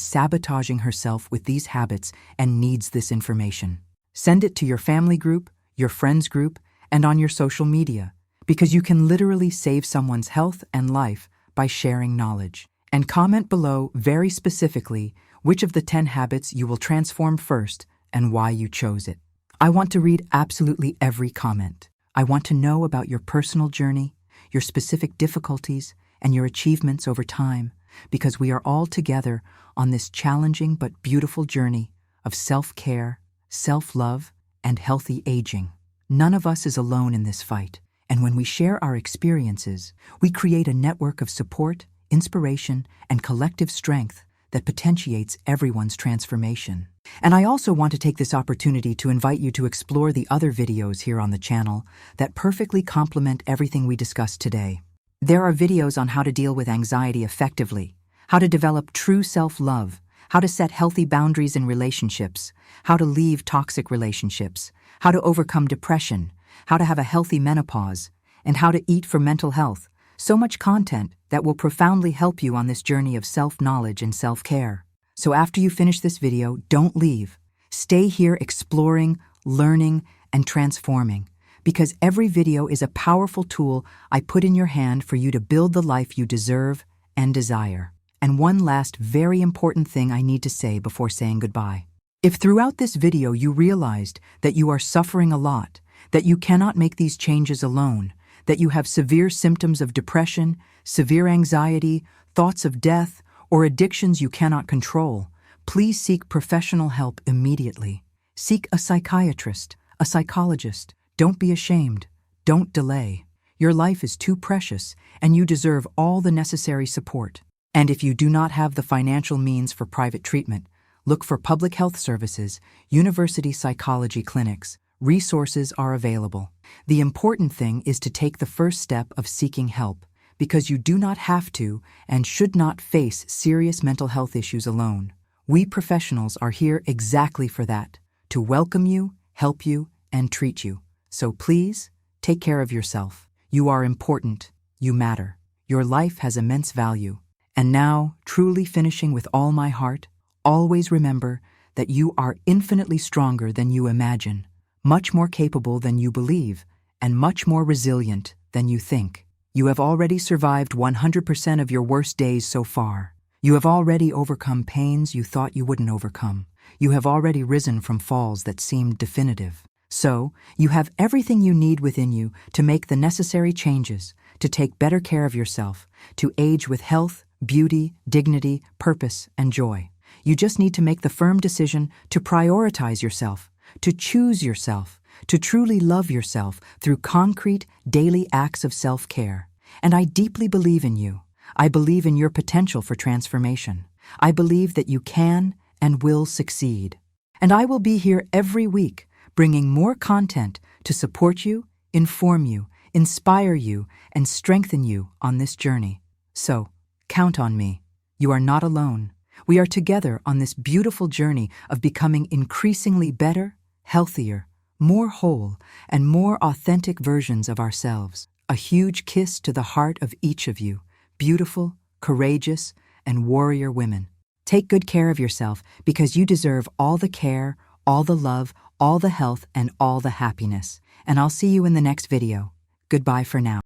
sabotaging herself with these habits and needs this information. Send it to your family group, your friends group, and on your social media, because you can literally save someone's health and life by sharing knowledge. And comment below very specifically which of the 10 habits you will transform first and why you chose it. I want to read absolutely every comment. I want to know about your personal journey, your specific difficulties, and your achievements over time, because we are all together on this challenging but beautiful journey of self-care, self-love, and healthy aging. None of us is alone in this fight, and when we share our experiences, we create a network of support, inspiration, and collective strength that potentiates everyone's transformation. And I also want to take this opportunity to invite you to explore the other videos here on the channel that perfectly complement everything we discussed today. There are videos on how to deal with anxiety effectively, how to develop true self-love, how to set healthy boundaries in relationships, how to leave toxic relationships, how to overcome depression, how to have a healthy menopause, and how to eat for mental health. So much content that will profoundly help you on this journey of self-knowledge and self-care. So after you finish this video, don't leave. Stay here exploring, learning, and transforming, because every video is a powerful tool I put in your hand for you to build the life you deserve and desire. And one last very important thing I need to say before saying goodbye. If throughout this video you realized that you are suffering a lot, that you cannot make these changes alone, that you have severe symptoms of depression, severe anxiety, thoughts of death, or addictions you cannot control, please seek professional help immediately. Seek a psychiatrist, a psychologist. Don't be ashamed. Don't delay. Your life is too precious, and you deserve all the necessary support. And if you do not have the financial means for private treatment, look for public health services, university psychology clinics. Resources are available. The important thing is to take the first step of seeking help, because you do not have to and should not face serious mental health issues alone. We professionals are here exactly for that, to welcome you, help you, and treat you. So please, take care of yourself. You are important. You matter. Your life has immense value. And now, truly finishing with all my heart, always remember that you are infinitely stronger than you imagine, much more capable than you believe, and much more resilient than you think. You have already survived 100% of your worst days so far. You have already overcome pains you thought you wouldn't overcome. You have already risen from falls that seemed definitive. So, you have everything you need within you to make the necessary changes, to take better care of yourself, to age with health, beauty, dignity, purpose, and joy. You just need to make the firm decision to prioritize yourself, to choose yourself, to truly love yourself through concrete, daily acts of self-care. And I deeply believe in you. I believe in your potential for transformation. I believe that you can and will succeed. And I will be here every week, bringing more content to support you, inform you, inspire you, and strengthen you on this journey. So, count on me. You are not alone. We are together on this beautiful journey of becoming increasingly better, healthier, more whole, and more authentic versions of ourselves. A huge kiss to the heart of each of you, beautiful, courageous, and warrior women. Take good care of yourself because you deserve all the care, all the love, all the health, and all the happiness. And I'll see you in the next video. Goodbye for now.